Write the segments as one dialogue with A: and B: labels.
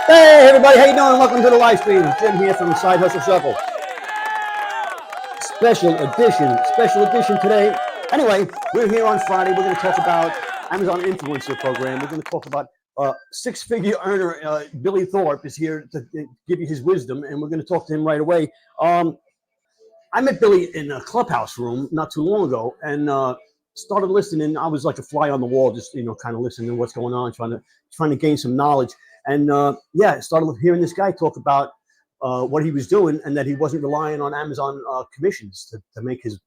A: Hey everybody, how you doing? Welcome to the live stream. Jim here from the Side Hustle Shuffle. Special edition today. Anyway, we're here on Friday. We're going to talk about Amazon Influencer Program. We're going to talk about six-figure earner Billy Thorpe is here to give you his wisdom, and we're going to talk to him right away. I met Billy in a clubhouse room not too long ago, and started listening. I was like a fly on the wall, just kind of listening to what's going on, trying to gain some knowledge. And started hearing this guy talk about what he was doing, and that he wasn't relying on Amazon commissions to make his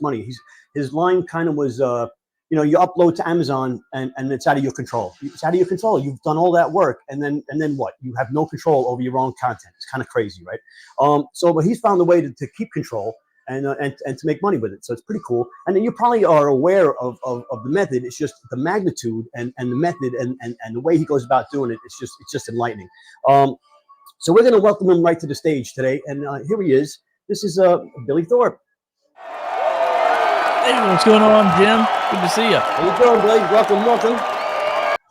A: money. His line kind of was, you upload to Amazon and it's out of your control. It's out of your control. You've done all that work, and then what? You have no control over your own content. It's kind of crazy, right? But he's found a way to keep control and to make money with it. So it's pretty cool. And then you probably are aware of the method. It's just the magnitude and the method and the way he goes about doing it. It's just enlightening. So we're going to welcome him right to the stage today. And here he is. This is Billy Thorpe.
B: Hey, what's going on, Jim? Good to see you.
A: How you doing, Billy? Welcome.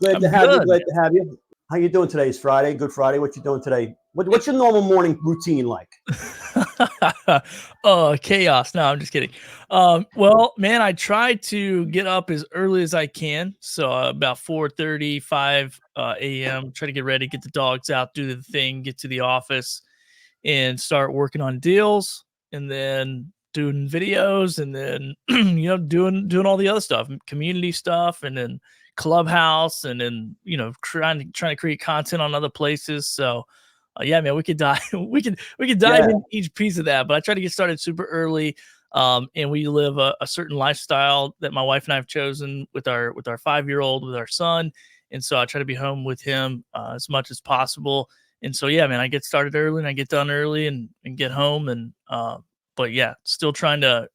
A: Glad to have you. How you doing today? It's Friday. Good Friday. What you doing today? What's your normal morning routine like?
B: Chaos. No, I'm just kidding. Well, man, I try to get up as early as I can. So about 4:30, 5 a.m. Try to get ready, get the dogs out, do the thing, get to the office, and start working on deals, and then doing videos, and then doing all the other stuff, community stuff, and then Clubhouse, and then trying to create content on other places. So yeah, man, we could dive into each piece of that, but I try to get started super early. And we live a certain lifestyle that my wife and I have chosen with our 5-year-old, with our son. And so I try to be home with him as much as possible. And so, yeah, man, I get started early and I get done early and get home. And, but yeah, still trying to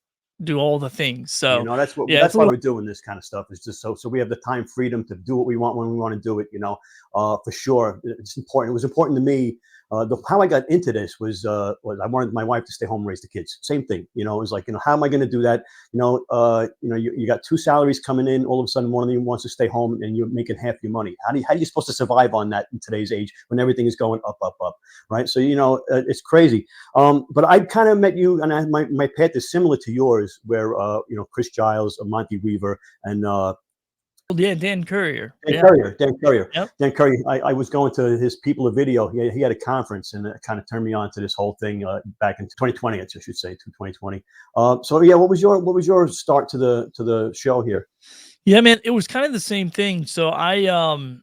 B: do all the things. So
A: that's why we're doing this kind of stuff, is just so we have the time freedom to do what we want when we want to do it. For sure. It's important. It was important to me. How I got into this was I wanted my wife to stay home and raise the kids. Same thing, it was like, how am I going to do that? You got 2 salaries coming in. All of a sudden, one of them wants to stay home, and you're making half your money. How are you supposed to survive on that in today's age when everything is going up, right? So it's crazy. But I kind of met you, and my path is similar to yours, where Chris Giles, Monty Weaver, and
B: Dan Courier.
A: Dan Courier. Yep. Dan Courier. I was going to his People of Video. He had a conference, and it kind of turned me on to this whole thing back in 2020. I should say, 2020. So yeah, what was your start to the show here?
B: Yeah, man, it was kind of the same thing. So I owned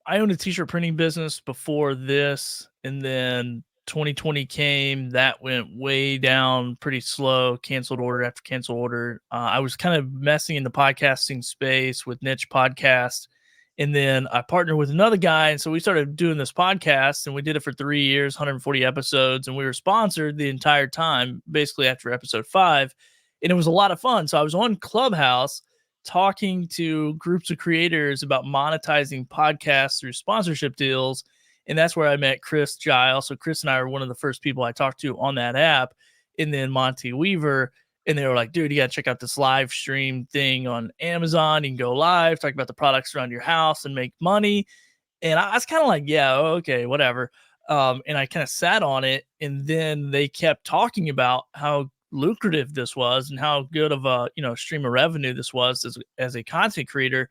B: a t-shirt printing business before this, and then 2020 came, that went way down pretty slow, canceled order after canceled order. I was kind of messing in the podcasting space with Niche Podcast. And then I partnered with another guy. And so we started doing this podcast, and we did it for 3 years, 140 episodes. And we were sponsored the entire time, basically after episode 5. And it was a lot of fun. So I was on Clubhouse talking to groups of creators about monetizing podcasts through sponsorship deals. And that's where I met Chris Giles. So Chris and I are one of the first people I talked to on that app. And then Monty Weaver. And they were like, dude, you got to check out this live stream thing on Amazon. You can go live, talk about the products around your house and make money. And I was kind of like, yeah, okay, whatever. And I kind of sat on it. And then they kept talking about how lucrative this was and how good of a stream of revenue this was as a content creator.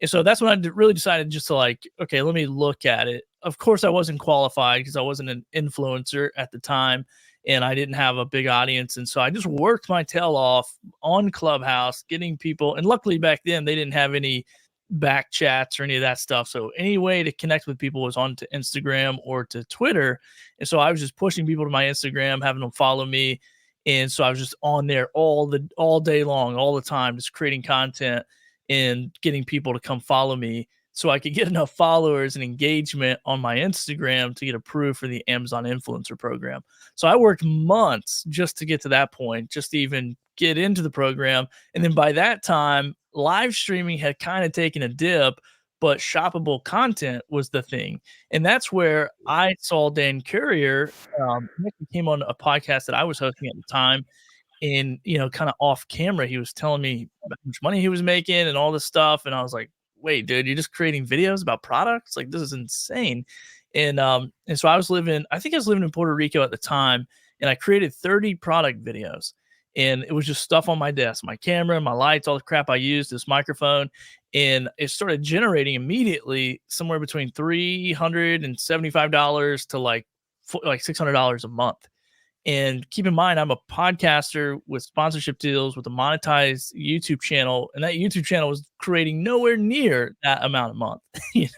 B: And so that's when I really decided just to like, okay, let me look at it. Of course, I wasn't qualified because I wasn't an influencer at the time, and I didn't have a big audience. And so I just worked my tail off on Clubhouse, getting people. And luckily back then they didn't have any back chats or any of that stuff. So any way to connect with people was on to Instagram or to Twitter. And so I was just pushing people to my Instagram, having them follow me. And so I was just on there all day long, all the time, just creating content and getting people to come follow me so I could get enough followers and engagement on my Instagram to get approved for the Amazon Influencer Program. So I worked months just to get to that point, just to even get into the program. And then by that time, live streaming had kind of taken a dip, but shoppable content was the thing. And that's where I saw Dan Courier. He came on a podcast that I was hosting at the time. And, kind of off camera, he was telling me how much money he was making and all this stuff. And I was like, wait, dude, you're just creating videos about products? Like, this is insane. And so I think I was living in Puerto Rico at the time, and I created 30 product videos. And it was just stuff on my desk, my camera, my lights, all the crap I used, this microphone. And it started generating immediately somewhere between $375 to like $600 a month. And keep in mind, I'm a podcaster with sponsorship deals with a monetized YouTube channel, and that YouTube channel was creating nowhere near that amount a month.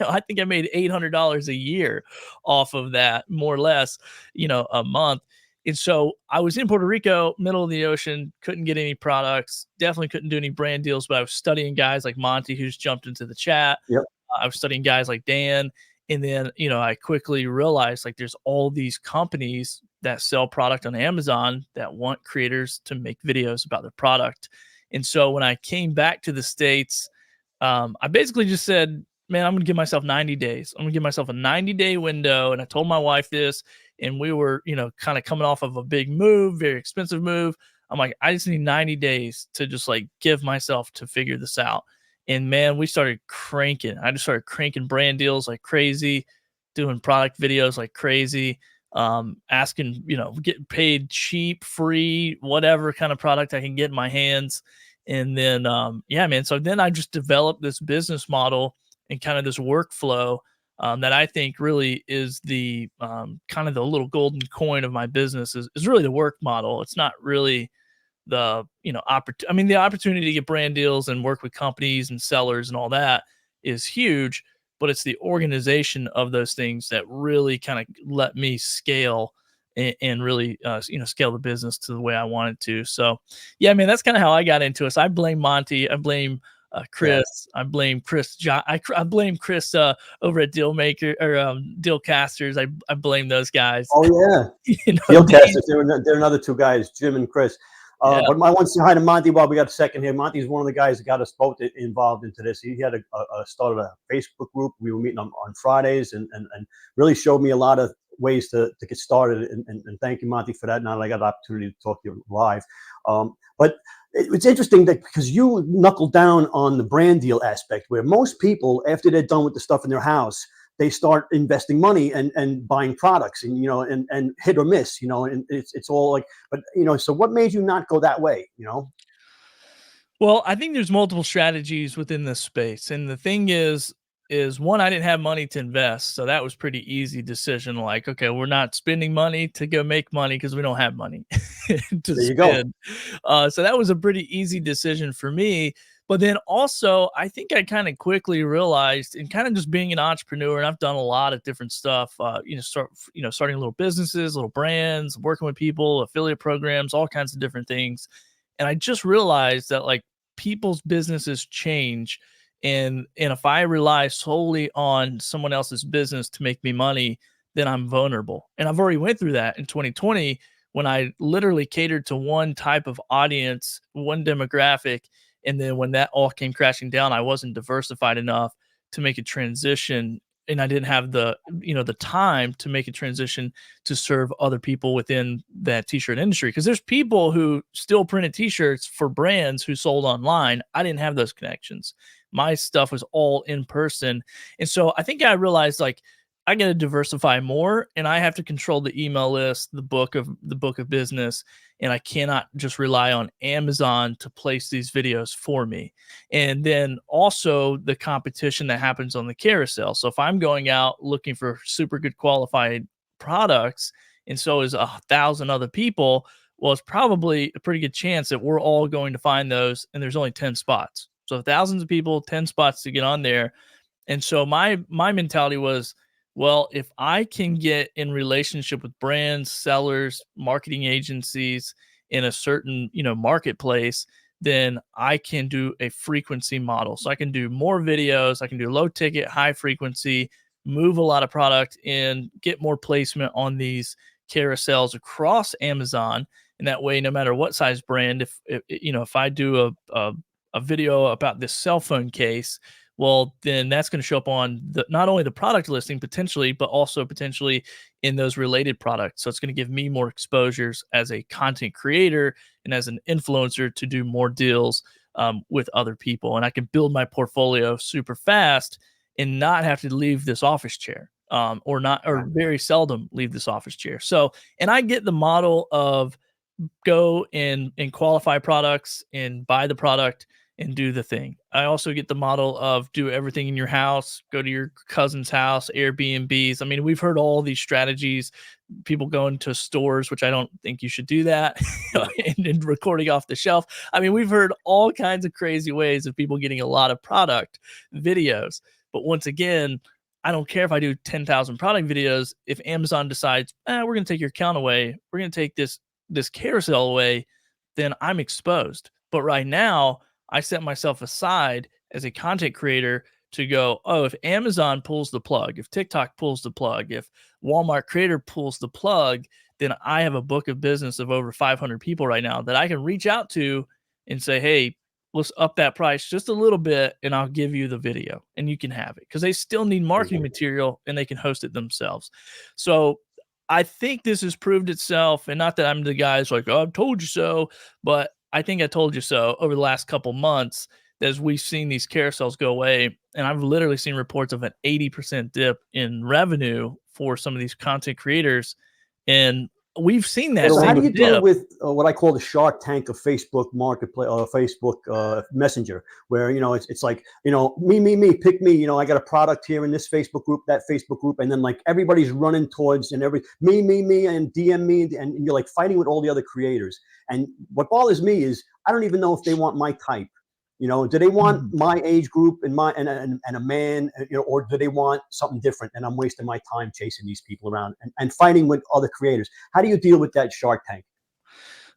B: I think I made $800 a year off of that, more or less, a month. And so I was in Puerto Rico, middle of the ocean, couldn't get any products, definitely couldn't do any brand deals, but I was studying guys like Monty, who's jumped into the chat.
A: Yep.
B: I was studying guys like Dan. And then, I quickly realized like there's all these companies that sell product on Amazon that want creators to make videos about their product. And so when I came back to the States, I basically just said, man, I'm going to give myself 90 days. I'm going to give myself a 90-day window. And I told my wife this, and we were, kind of coming off of a big move, very expensive move. I'm like, I just need 90 days to just like give myself to figure this out. And man, we started cranking. I just started cranking brand deals like crazy, doing product videos like crazy, asking, getting paid cheap, free, whatever kind of product I can get in my hands. And then, yeah, man. So then I just developed this business model and kind of this workflow that I think really is the kind of the little golden coin of my business is really the work model. It's not really the the opportunity to get brand deals and work with companies and sellers and all that is huge, but it's the organization of those things that really kind of let me scale and really scale the business to the way I wanted to. So yeah, man, that's kind of how I got into it. So I blame Monty, I blame Chris, I blame Chris I blame Chris over at Dealmaker or Dealcasters. I blame those guys.
A: Oh yeah, Dealcasters. They're another two guys, Jim and Chris.
B: Yeah.
A: But I want to say hi to Monty while we got a second here. Monty's one of the guys that got us both involved into this. He had started a Facebook group. We were meeting on Fridays and really showed me a lot of ways to get started. And thank you, Monty, for that. Now that I got the opportunity to talk to you live. But it's interesting that because you knuckled down on the brand deal aspect, where most people, after they're done with the stuff in their house, they start investing money and buying products and, and hit or miss, and it's all like, but, so what made you not go that way,
B: Well, I think there's multiple strategies within this space. And the thing is one, I didn't have money to invest. So that was pretty easy decision. Like, okay, we're not spending money to go make money because we don't have money to
A: There you
B: spend.
A: go.
B: So that was a pretty easy decision for me. But then also, I think I kind of quickly realized, and kind of just being an entrepreneur, and I've done a lot of different stuff, starting little businesses, little brands, working with people, affiliate programs, all kinds of different things. And I just realized that like people's businesses change. And if I rely solely on someone else's business to make me money, then I'm vulnerable. And I've already went through that in 2020 when I literally catered to one type of audience, one demographic. And then when that all came crashing down, I wasn't diversified enough to make a transition. And I didn't have the time to make a transition to serve other people within that t-shirt industry. Because there's people who still printed t-shirts for brands who sold online. I didn't have those connections. My stuff was all in person. And so I think I realized like I got to diversify more, and I have to control the email list, the book of business, and I cannot just rely on Amazon to place these videos for me. And then also the competition that happens on the carousel. So if I'm going out looking for super good qualified products, and so is 1,000 other people, well, it's probably a pretty good chance that we're all going to find those, and there's only 10 spots. So thousands of people, 10 spots to get on there. And so my mentality was, well, if I can get in relationship with brands, sellers, marketing agencies in a certain, marketplace, then I can do a frequency model. So I can do more videos, I can do low ticket, high frequency, move a lot of product in, get more placement on these carousels across Amazon. And that way, no matter what size brand, if I do a video about this cell phone case, well, then that's going to show up on not only the product listing potentially, but also potentially in those related products. So it's going to give me more exposures as a content creator and as an influencer to do more deals with other people, and I can build my portfolio super fast and not have to leave this office chair, or very seldom leave this office chair. So, and I get the model of go and qualify products and buy the product and do the thing. I also get the model of do everything in your house, go to your cousin's house, Airbnbs. I mean, we've heard all these strategies, people going to stores, which I don't think you should do that, and recording off the shelf. I mean, we've heard all kinds of crazy ways of people getting a lot of product videos. But once again, I don't care if I do 10,000 product videos. If Amazon decides, we're going to take your account away, we're going to take this carousel away, then I'm exposed. But right now, I set myself aside as a content creator to go, oh, if Amazon pulls the plug, if TikTok pulls the plug, if Walmart Creator pulls the plug, then I have a book of business of over 500 people right now that I can reach out to and say, hey, let's up that price just a little bit and I'll give you the video and you can have it, because they still need marketing material and they can host it themselves. So I think this has proved itself, and not that I'm the guy who's like, oh, I've told you so, but I think I told you so over the last couple months as we've seen these carousels go away. And I've literally seen reports of an 80% dip in revenue for some of these content creators. And we've seen that.
A: So how do you
B: dip.
A: deal with what I call the Shark Tank of Facebook Marketplace, Facebook Messenger, where it's like me, pick me. I got a product here in this Facebook group, that Facebook group, and then like everybody's running towards and me, and DM me, and you're like fighting with all the other creators. And what bothers me is I don't even know if they want my type. Do they want my age group and a man, or do they want something different? And I'm wasting my time chasing these people around and fighting with other creators. How do you deal with that Shark Tank?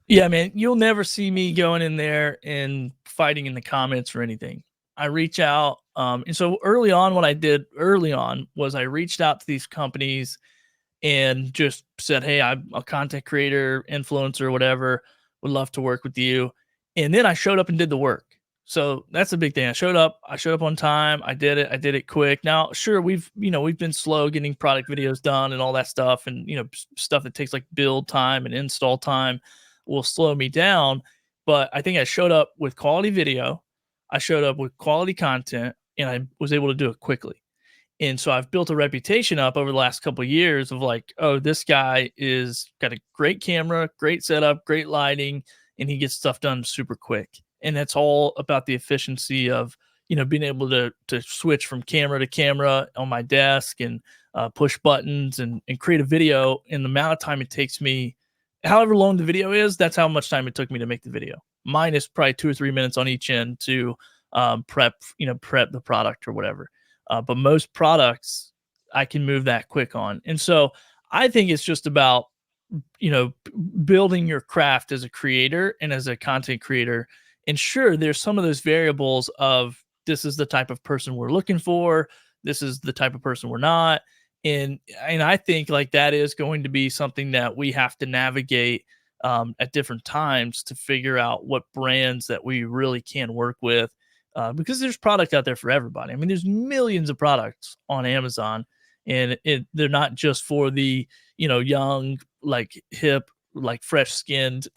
B: Yeah, man, you'll never see me going in there and fighting in the comments or anything. I reach out. And so early on, what I did early on was I reached out to these companies and just said, hey, I'm a content creator, influencer, whatever, would love to work with you. And then I showed up and did the work. So that's a big thing. I showed up on time. I did it quick. Now, sure, we've been slow getting product videos done and all that stuff. And, stuff that takes like build time and install time will slow me down. But I think I showed up with quality video. I showed up with quality content, and I was able to do it quickly. And so I've built a reputation up over the last couple of years of like, oh, this guy is got a great camera, great setup, great lighting, and he gets stuff done super quick. And that's all about the efficiency of, being able to switch from camera to camera on my desk and push buttons and create a video in the amount of time it takes me. However long the video is, that's how much time it took me to make the video. Mine is probably 2 or 3 minutes on each end to prep the product or whatever. But most products I can move that quick on. And so I think it's just about, building your craft as a creator and as a content creator. And sure, there's some of those variables of this is the type of person we're looking for. This is the type of person we're not. And I think like that is going to be something that we have to navigate at different times to figure out what brands that we really can work with. Because there's product out there for everybody. I mean, there's millions of products on Amazon, and they're not just for the, young, like hip, like fresh skinned,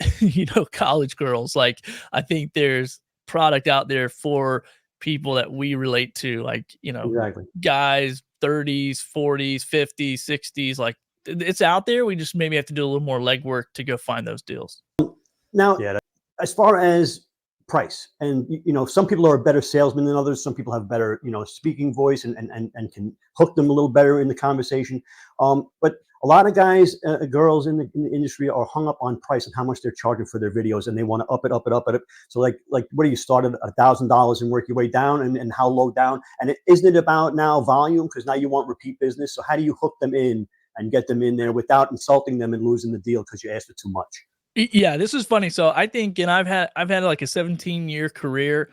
B: college girls. Like, I think there's product out there for people that we relate to, like,
A: Exactly.
B: guys, 30s, 40s, 50s, 60s, like it's out there. We just maybe have to do a little more legwork to go find those deals.
A: Now, as far as price, and some people are a better salesman than others. Some people have better speaking voice and can hook them a little better in the conversation. But a lot of guys, girls in the industry are hung up on price and how much they're charging for their videos, and they want to up it. So like what do you start at $1,000 and work your way down, and how low down? And isn't it about now volume, because now you want repeat business? So how do you hook them in and get them in there without insulting them and losing the deal because you asked for too much?
B: Yeah, this is funny. So I think, and I've had like a 17-year career,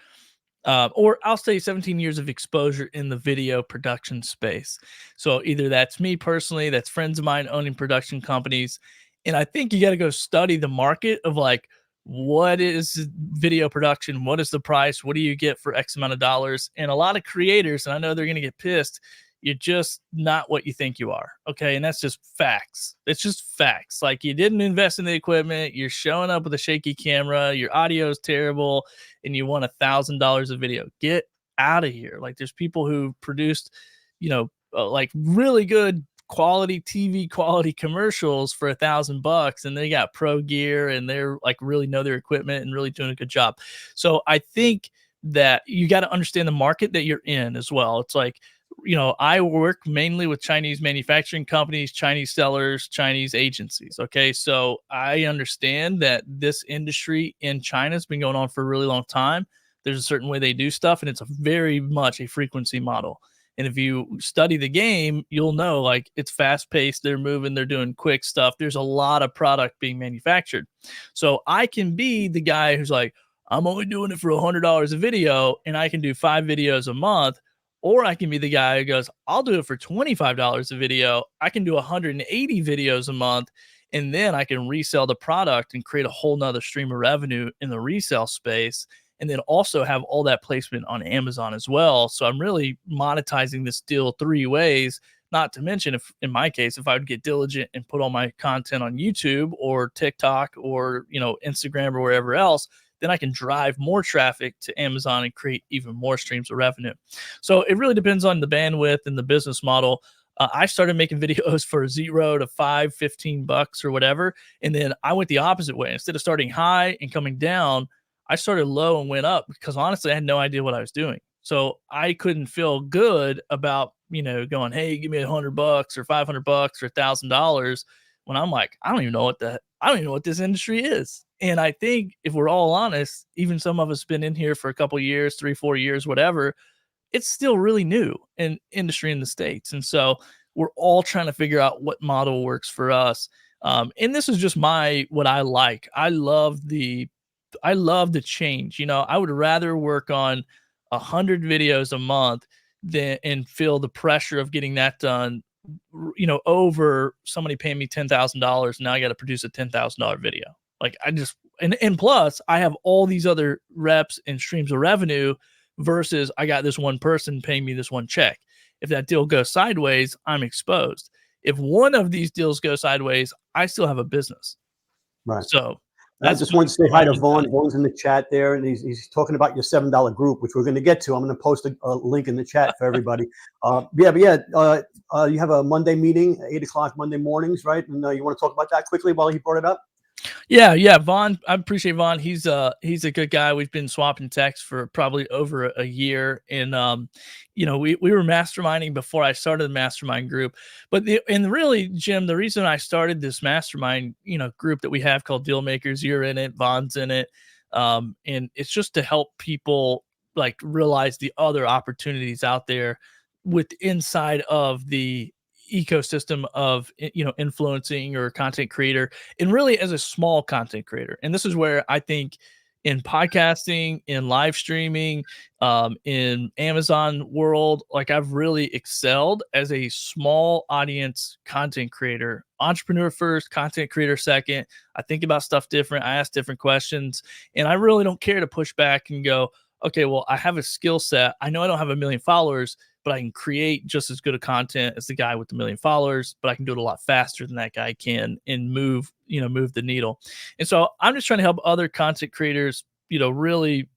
B: or I'll say 17 years of exposure in the video production space. So either that's me personally, that's friends of mine owning production companies. And I think you got to go study the market of like, what is video production? What is the price? What do you get for X amount of dollars? And a lot of creators, and I know they're going to get pissed, you're just not what you think you are. Okay. And that's just facts. It's just facts. Like, you didn't invest in the equipment. You're showing up with a shaky camera. Your audio is terrible and you want $1,000 a video. Get out of here. Like, there's people who produced, like really good quality TV quality commercials for $1,000 and they got pro gear and they're like really know their equipment and really doing a good job. So I think that you got to understand the market that you're in as well. It's like, I work mainly with Chinese manufacturing companies, Chinese sellers, Chinese agencies. Okay. So I understand that this industry in China has been going on for a really long time. There's a certain way they do stuff, and it's a very much a frequency model. And if you study the game, you'll know, like, it's fast paced. They're moving, they're doing quick stuff. There's a lot of product being manufactured. So I can be the guy who's like, I'm only doing it for $100 a video and I can do 5 videos a month. Or I can be the guy who goes, I'll do it for $25 a video. I can do 180 videos a month. And then I can resell the product and create a whole nother stream of revenue in the resale space. And then also have all that placement on Amazon as well. So I'm really monetizing this deal 3 ways. Not to mention, if in my case, if I would get diligent and put all my content on YouTube or TikTok or, Instagram or wherever else, then I can drive more traffic to Amazon and create even more streams of revenue. So it really depends on the bandwidth and the business model. I started making videos for $0 to $5, $15 or whatever. And then I went the opposite way. Instead of starting high and coming down, I started low and went up because honestly, I had no idea what I was doing. So I couldn't feel good about, going, hey, give me $100 or $500 or $1,000 when I'm like, I don't even know what this industry is. And I think if we're all honest, even some of us been in here for a couple of years, 3-4 years, whatever, it's still really new in industry in the States. And so we're all trying to figure out what model works for us. And this is just what I like. I love the change. I would rather work on 100 videos a month and feel the pressure of getting that done, over somebody paying me $10,000. Now I got to produce a $10,000 video. Like, and plus I have all these other reps and streams of revenue versus I got this one person paying me this one check. If that deal goes sideways, I'm exposed. If one of these deals go sideways, I still have a business.
A: Right.
B: So
A: I just want to say hi to Vaughn. Vaughn's in the chat there, and he's talking about your $7 group, which we're going to get to. I'm going to post a link in the chat for everybody. You have a Monday meeting, 8:00 Monday mornings, right? And you want to talk about that quickly while he brought it up?
B: Yeah. Vaughn, I appreciate Vaughn. He's a good guy. We've been swapping texts for probably over a year. And, we were masterminding before I started the mastermind group, and really, Jim, the reason I started this mastermind, group that we have called Deal Makers, you're in it, Vaughn's in it. And it's just to help people like realize the other opportunities out there with inside of the ecosystem of influencing or content creator, and really as a small content creator. And this is where I think in podcasting, in live streaming, in Amazon world, like I've really excelled as a small audience content creator. Entrepreneur first, content creator second. I think about stuff different. I ask different questions, and I really don't care to push back and go, okay, well, I have a skill set. I know I don't have 1 million followers, but I can create just as good a content as the guy with the 1 million followers, but I can do it a lot faster than that guy can and move the needle. And so I'm just trying to help other content creators, really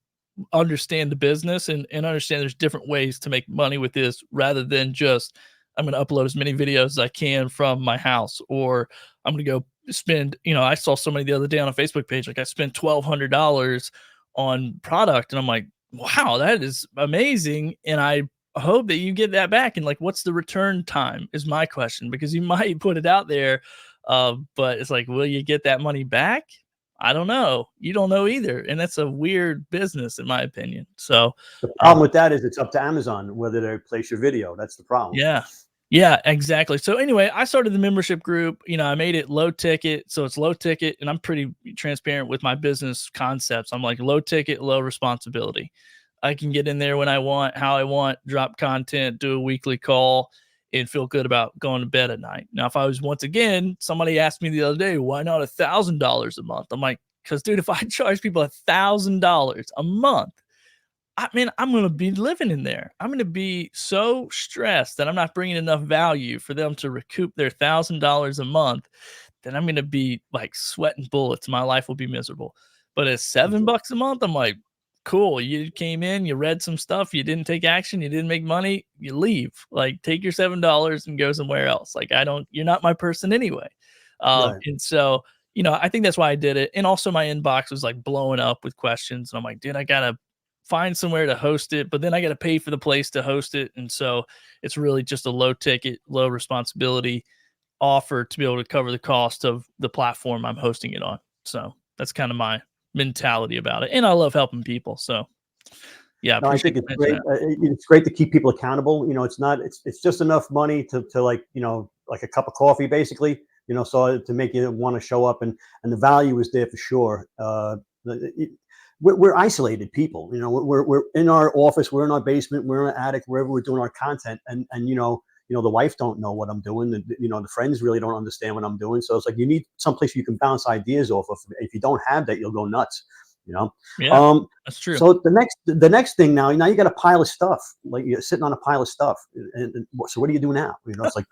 B: understand the business and understand there's different ways to make money with this rather than just, I'm going to upload as many videos as I can from my house, or I'm going to go spend, I saw somebody the other day on a Facebook page, like I spent $1,200 on product. And I'm like, wow, that is amazing. And I hope that you get that back. And like, what's the return time is my question, because you might put it out there. But it's like, will you get that money back? I don't know. You don't know either. And that's a weird business in my opinion. So
A: the problem with that is it's up to Amazon whether they place your video. That's the problem.
B: Yeah, exactly. So anyway, I started the membership group. I made it low ticket. So it's low ticket, and I'm pretty transparent with my business concepts. I'm like low ticket, low responsibility. I can get in there when I want, how I want, drop content, do a weekly call, and feel good about going to bed at night. Now, if I was, once again, somebody asked me the other day, why not $1,000 a month? I'm like, because dude, if I charge people $1,000 a month, I mean, I'm gonna be living in there. I'm gonna be so stressed that I'm not bringing enough value for them to recoup their $1,000 a month, then I'm gonna be like sweating bullets. My life will be miserable. But at $7 a month, I'm like, cool. You came in, you read some stuff, you didn't take action, you didn't make money, you leave. Like, take your $7 and go somewhere else. Like, I don't, you're not my person anyway.
A: Right.
B: And so, I think that's why I did it. And also, my inbox was like blowing up with questions. And I'm like, dude, I gotta find somewhere to host it, but then I got to pay for the place to host it. And so it's really just a low ticket, low responsibility offer to be able to cover the cost of the platform I'm hosting it on. So that's kind of my mentality about it. And I love helping people. So yeah, I
A: No, I
B: appreciate
A: think
B: you
A: it's
B: mentioning
A: great.
B: that.
A: It's great to keep people accountable. It's not. It's just enough money to like like a cup of coffee basically. So to make you want to show up, and the value is there for sure. We're isolated people. We're in our office, we're in our basement, we're in our attic, wherever we're doing our content, and the wife don't know what I'm doing. The friends really don't understand what I'm doing. So it's like you need someplace you can bounce ideas off of. If you don't have that, you'll go nuts. You know.
B: Yeah,
A: Um,
B: that's true.
A: so the next thing now you got a pile of stuff, like you're sitting on a pile of stuff. So what do you do now? It's like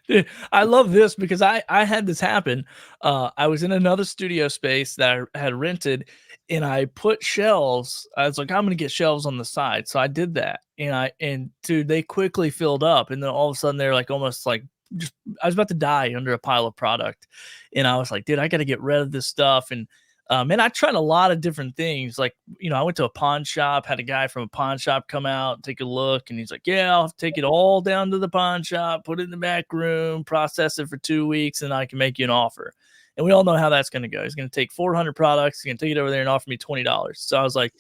B: Dude, I love this because I had this happen. I was in another studio space that I had rented, and I put shelves. I was like, I'm gonna get shelves on the side, so I did that. And dude, they quickly filled up, and then all of a sudden they're like almost like just I was about to die under a pile of product, and I was like, dude, I got to get rid of this stuff. And man, I tried a lot of different things. Like, I went to a pawn shop, had a guy from a pawn shop come out, take a look, and he's like, yeah, I'll take it all down to the pawn shop, put it in the back room, process it for 2 weeks, and I can make you an offer. And we all know how that's going to go. He's going to take 400 products, he's going to take it over there and offer me $20. So I was like,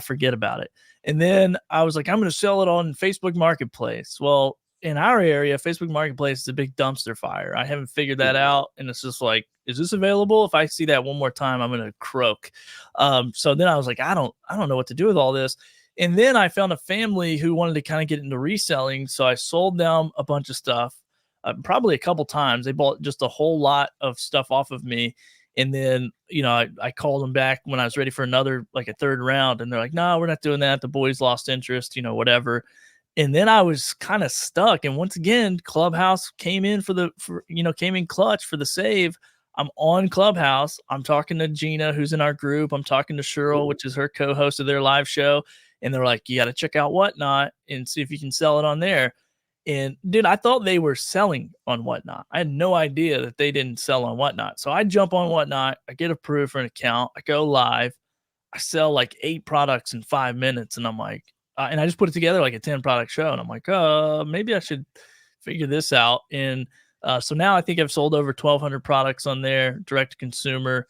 B: forget about it. And then I was like, I'm going to sell it on Facebook Marketplace. Well, in our area, Facebook Marketplace is a big dumpster fire. I haven't figured that out. And it's just like, is this available? If I see that one more time, I'm gonna croak. So then I was like, I don't know what to do with all this. And then I found a family who wanted to kind of get into reselling. So I sold them a bunch of stuff, probably a couple times. They bought just a whole lot of stuff off of me. And then, I called them back when I was ready for another, like a third round. And they're like, no, we're not doing that. The boys lost interest, whatever. And then I was kind of stuck. And once again, Clubhouse came in came in clutch for the save. I'm on Clubhouse. I'm talking to Gina, who's in our group. I'm talking to Cheryl, which is her co-host of their live show. And they're like, you got to check out Whatnot and see if you can sell it on there. And dude, I thought they were selling on Whatnot. I had no idea that they didn't sell on Whatnot. So I jump on Whatnot. I get approved for an account. I go live. I sell like 8 products in 5 minutes. And I'm like, and I just put it together like a 10 product show. And I'm like, maybe I should figure this out. And so now I think I've sold over 1,200 products on there, direct to consumer.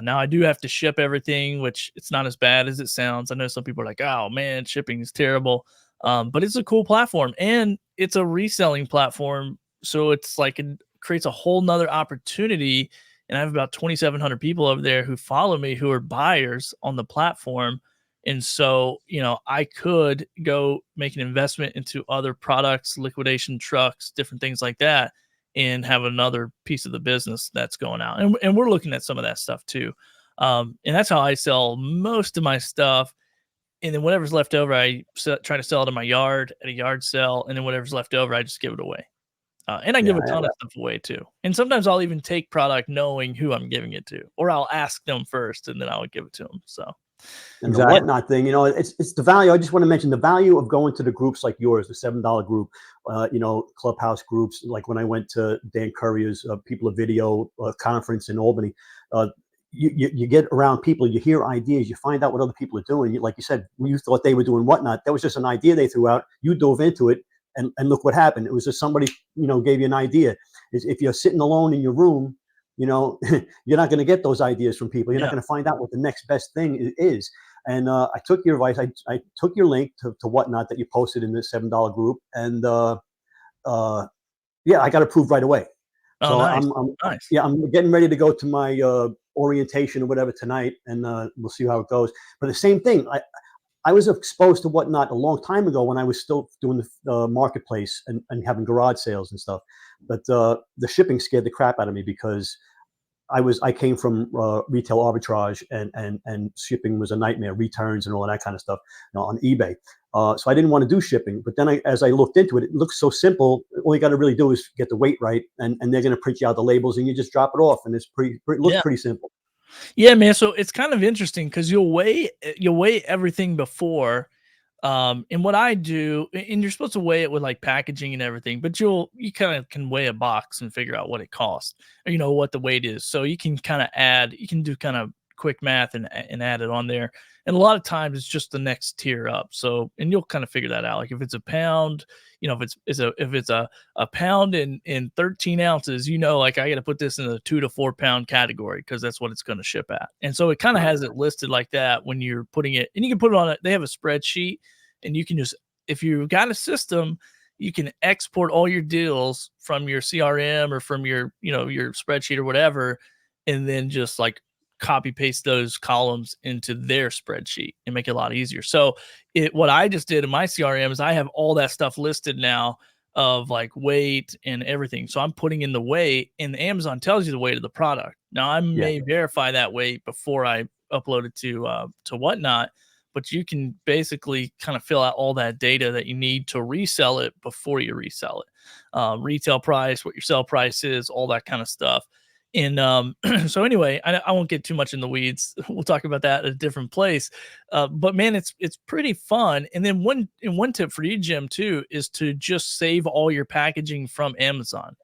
B: Now I do have to ship everything, which it's not as bad as it sounds. I know some people are like, oh man, shipping is terrible. But it's a cool platform and it's a reselling platform. So it's like it creates a whole nother opportunity. And I have about 2,700 people over there who follow me who are buyers on the platform. And so, I could go make an investment into other products, liquidation trucks, different things like that, and have another piece of the business that's going out. And we're looking at some of that stuff too. And that's how I sell most of my stuff. And then whatever's left over, I try to sell it in my yard at a yard sale. And then whatever's left over, I just give it away. And I give a ton of stuff away too. And sometimes I'll even take product knowing who I'm giving it to, or I'll ask them first and then I'll give it to them. So.
A: And the Whatnot thing, it's the value. I just want to mention the value of going to the groups like yours, the $7 group, Clubhouse groups. Like when I went to Dan Currier's People of Video conference in Albany, you get around people, you hear ideas, you find out what other people are doing. Like you said, you thought they were doing Whatnot. That was just an idea they threw out. You dove into it, and look what happened. It was just somebody, gave you an idea. If you're sitting alone in your room, you're not going to get those ideas from people. You're not going to find out what the next best thing is. And I took your advice. I took your link to Whatnot that you posted in the $7 group, and I got approved right away.
B: Oh,
A: so
B: nice.
A: Nice. I'm getting ready to go to my orientation or whatever tonight, and we'll see how it goes. But the same thing, I was exposed to Whatnot a long time ago when I was still doing the marketplace and having garage sales and stuff. But the shipping scared the crap out of me because I came from retail arbitrage, and shipping was a nightmare, returns and all that kind of stuff, on eBay. So I didn't want to do shipping. But then as I looked into it, it looks so simple. All you got to really do is get the weight right, and they're going to print you out the labels, and you just drop it off, and it looks
B: Yeah.
A: pretty simple.
B: Yeah, man. So it's kind of interesting because you'll weigh everything before. And what I do, and you're supposed to weigh it with like packaging and everything, but you kind of can weigh a box and figure out what it costs, or what the weight is. So you can kind of you can do kind of quick math and add it on there. And a lot of times it's just the next tier up. So, and you'll kind of figure that out. Like if it's a pound, if it's a pound in 13 ounces, like I got to put this in the 2 to 4 pound category because that's what it's going to ship at. And so it kind of has it listed like that when you're putting it, and you can put it on it. They have a spreadsheet, and you can just, if you've got a system, you can export all your deals from your CRM or from your, your spreadsheet or whatever, and then just like copy paste those columns into their spreadsheet and make it a lot easier. So what I just did in my CRM is I have all that stuff listed now of like weight and everything. So I'm putting in the weight, and Amazon tells you the weight of the product. Now I may verify that weight before I upload it to Whatnot, but you can basically kind of fill out all that data that you need to resell it before you resell it. Retail price, what your sell price is, all that kind of stuff. And so anyway, I won't get too much in the weeds. We'll talk about that at a different place. But man, it's pretty fun. And then one tip for you, Jim, too, is to just save all your packaging from Amazon.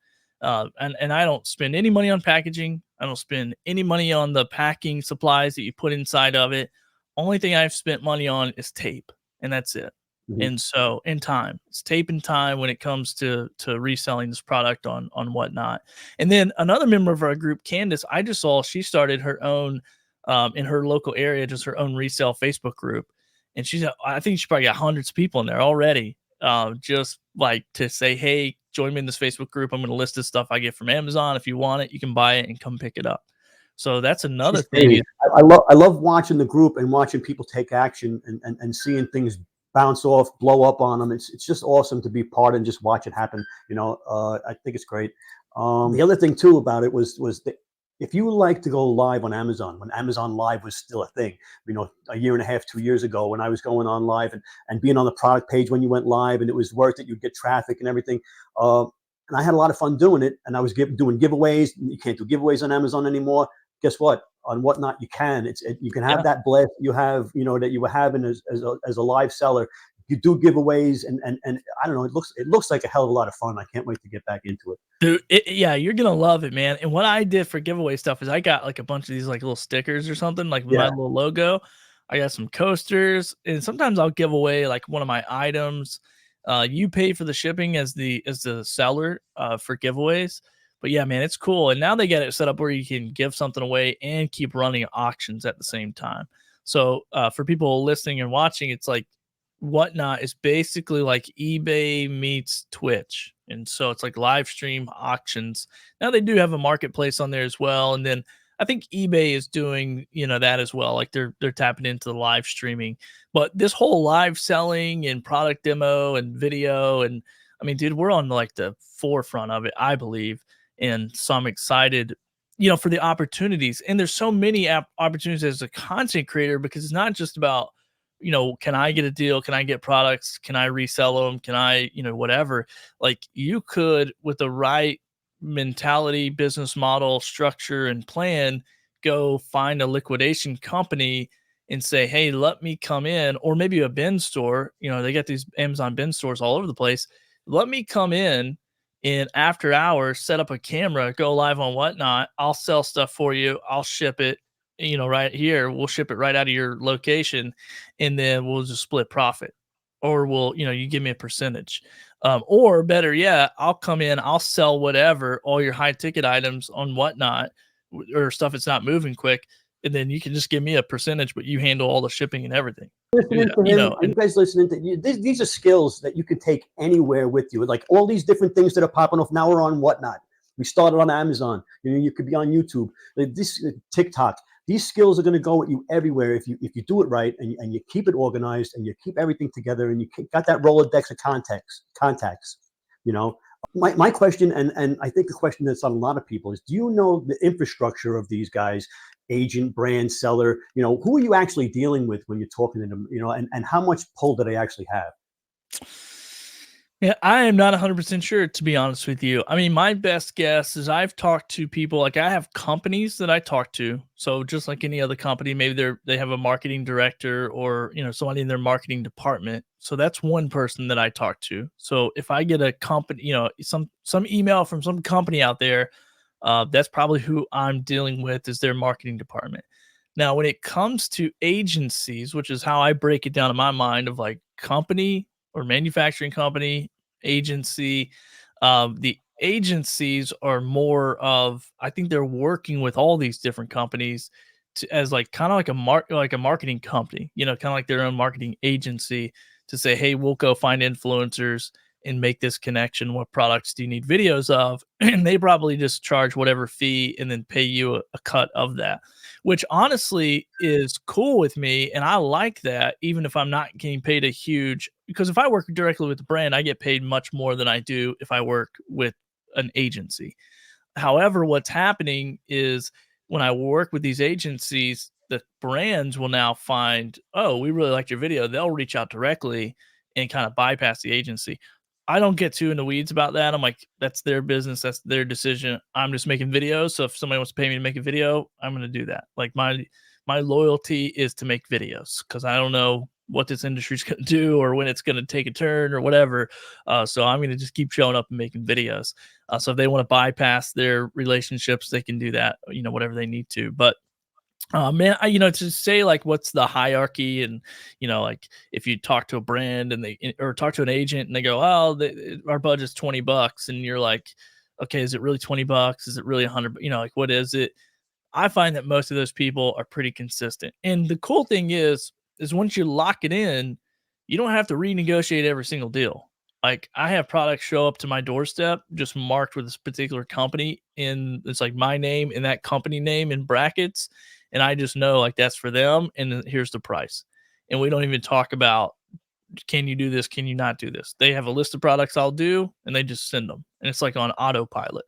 B: And I don't spend any money on packaging. I don't spend any money on the packing supplies that you put inside of it. Only thing I've spent money on is tape, and that's it.
A: Mhm.
B: And so, in time, it's tape and time when it comes to reselling this product on Whatnot. And then another member of our group, Candace, I just saw she started her own in her local area, just her own resale Facebook group, and I think she probably got hundreds of people in there already, just like to say, hey, join me in this Facebook group. I'm going to list this stuff I get from Amazon. If you want it, you can buy it and come pick it up. So that's another thing.
A: I love watching the group and watching people take action, and seeing things bounce off, blow up on them. It's just awesome to be part and just watch it happen. I think it's great. The other thing too about it was that if you like to go live on Amazon, when Amazon Live was still a thing, a year and a half, 2 years ago, when I was going on live and being on the product page when you went live, and it was worth it, you'd get traffic and everything. And I had a lot of fun doing it, and I was doing giveaways. You can't do giveaways on Amazon anymore. Guess what? On Whatnot, you can. You can have that blast you have, that you were having as a live seller. You do giveaways, and I don't know. It looks like a hell of a lot of fun. I can't wait to get back into it.
B: Dude, yeah, you're gonna love it, man. And what I did for giveaway stuff is I got like a bunch of these like little stickers or something, like with my little logo. I got some coasters, and sometimes I'll give away like one of my items. You pay for the shipping as the seller for giveaways. But yeah, man, it's cool. And now they get it set up where you can give something away and keep running auctions at the same time. So for people listening and watching, it's like Whatnot is basically like eBay meets Twitch. And so it's like live stream auctions. Now they do have a marketplace on there as well. And then I think eBay is doing, that as well. Like they're tapping into the live streaming. But this whole live selling and product demo and video, and I mean, dude, we're on like the forefront of it, I believe. And so I'm excited, for the opportunities. And there's so many opportunities as a content creator, because it's not just about, can I get a deal? Can I get products? Can I resell them? Can I, whatever? Like you could, with the right mentality, business model, structure, and plan, go find a liquidation company and say, hey, let me come in, or maybe a bin store. They got these Amazon bin stores all over the place. Let me come in after hours, set up a camera, go live on Whatnot. I'll sell stuff for you. I'll ship it, right here. We'll ship it right out of your location, and then we'll just split profit. Or you give me a percentage. Or better yet, I'll come in, I'll sell whatever, all your high ticket items on Whatnot or stuff that's not moving quick. And then you can just give me a percentage, but you handle all the shipping and everything.
A: Listening to him, you guys listening to these are skills that you can take anywhere with you. Like all these different things that are popping off. Now we're on Whatnot. We started on Amazon. You could be on YouTube, this TikTok. These skills are going to go with you everywhere if you do it right, and you keep it organized, and you keep everything together, and you got that Rolodex of contacts. My question, and I think the question that's on a lot of people is, do you know the infrastructure of these guys, agent, brand, seller? Who are you actually dealing with when you're talking to them? And how much pull do they actually have?
B: Yeah, I am not 100% sure, to be honest with you. I mean, my best guess is I've talked to people, like I have companies that I talk to. So just like any other company, maybe they have a marketing director or, somebody in their marketing department. So that's one person that I talk to. So if I get a company, some email from some company out there, that's probably who I'm dealing with, is their marketing department. Now, when it comes to agencies, which is how I break it down in my mind, of like company or manufacturing company, agency. The agencies are more of, I think they're working with all these different companies as like kind of like like a marketing company, kind of like their own marketing agency, to say, hey, we'll go find influencers and make this connection. What products do you need videos of? And they probably just charge whatever fee and then pay you a cut of that, which honestly is cool with me. And I like that, even if I'm not getting paid a huge, because if I work directly with the brand, I get paid much more than I do if I work with an agency. However, what's happening is when I work with these agencies, the brands will now find, oh, we really liked your video. They'll reach out directly and kind of bypass the agency. I don't get too in the weeds about that. I'm like, that's their business, that's their decision. I'm just making videos. So if somebody wants to pay me to make a video, I'm going to do that. Like my loyalty is to make videos, because I don't know what this industry is going to do or when it's going to take a turn or whatever. So I'm going to just keep showing up and making videos. So if they want to bypass their relationships, they can do that, whatever they need to. But man, to say like what's the hierarchy, and like if you talk to a brand and or talk to an agent and they go, oh, our budget's $20, and you're like, okay, is it really $20? Is it really 100? Like what is it? I find that most of those people are pretty consistent. And the cool thing is once you lock it in, you don't have to renegotiate every single deal. Like I have products show up to my doorstep just marked with this particular company, and it's like my name and that company name in brackets. And I just know like that's for them. And then here's the price. And we don't even talk about, can you do this? Can you not do this? They have a list of products I'll do, and they just send them. And it's like on autopilot.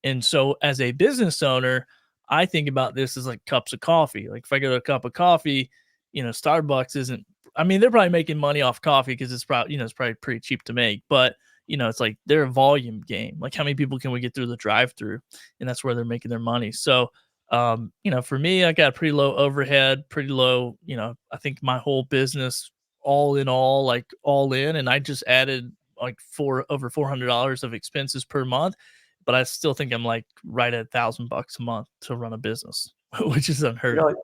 B: And so as a business owner, I think about this as like cups of coffee. Like if I go to a cup of coffee, Starbucks isn't, I mean, they're probably making money off coffee because it's probably pretty cheap to make, but it's like they're a volume game. Like how many people can we get through the drive through? And that's where they're making their money. So, for me, I got pretty low overhead, pretty low, I think my whole business all in all, like all in, and I just added like over $400 of expenses per month, but I still think I'm like right at $1,000 a month to run a business, which is
A: You
B: unheard of.
A: know,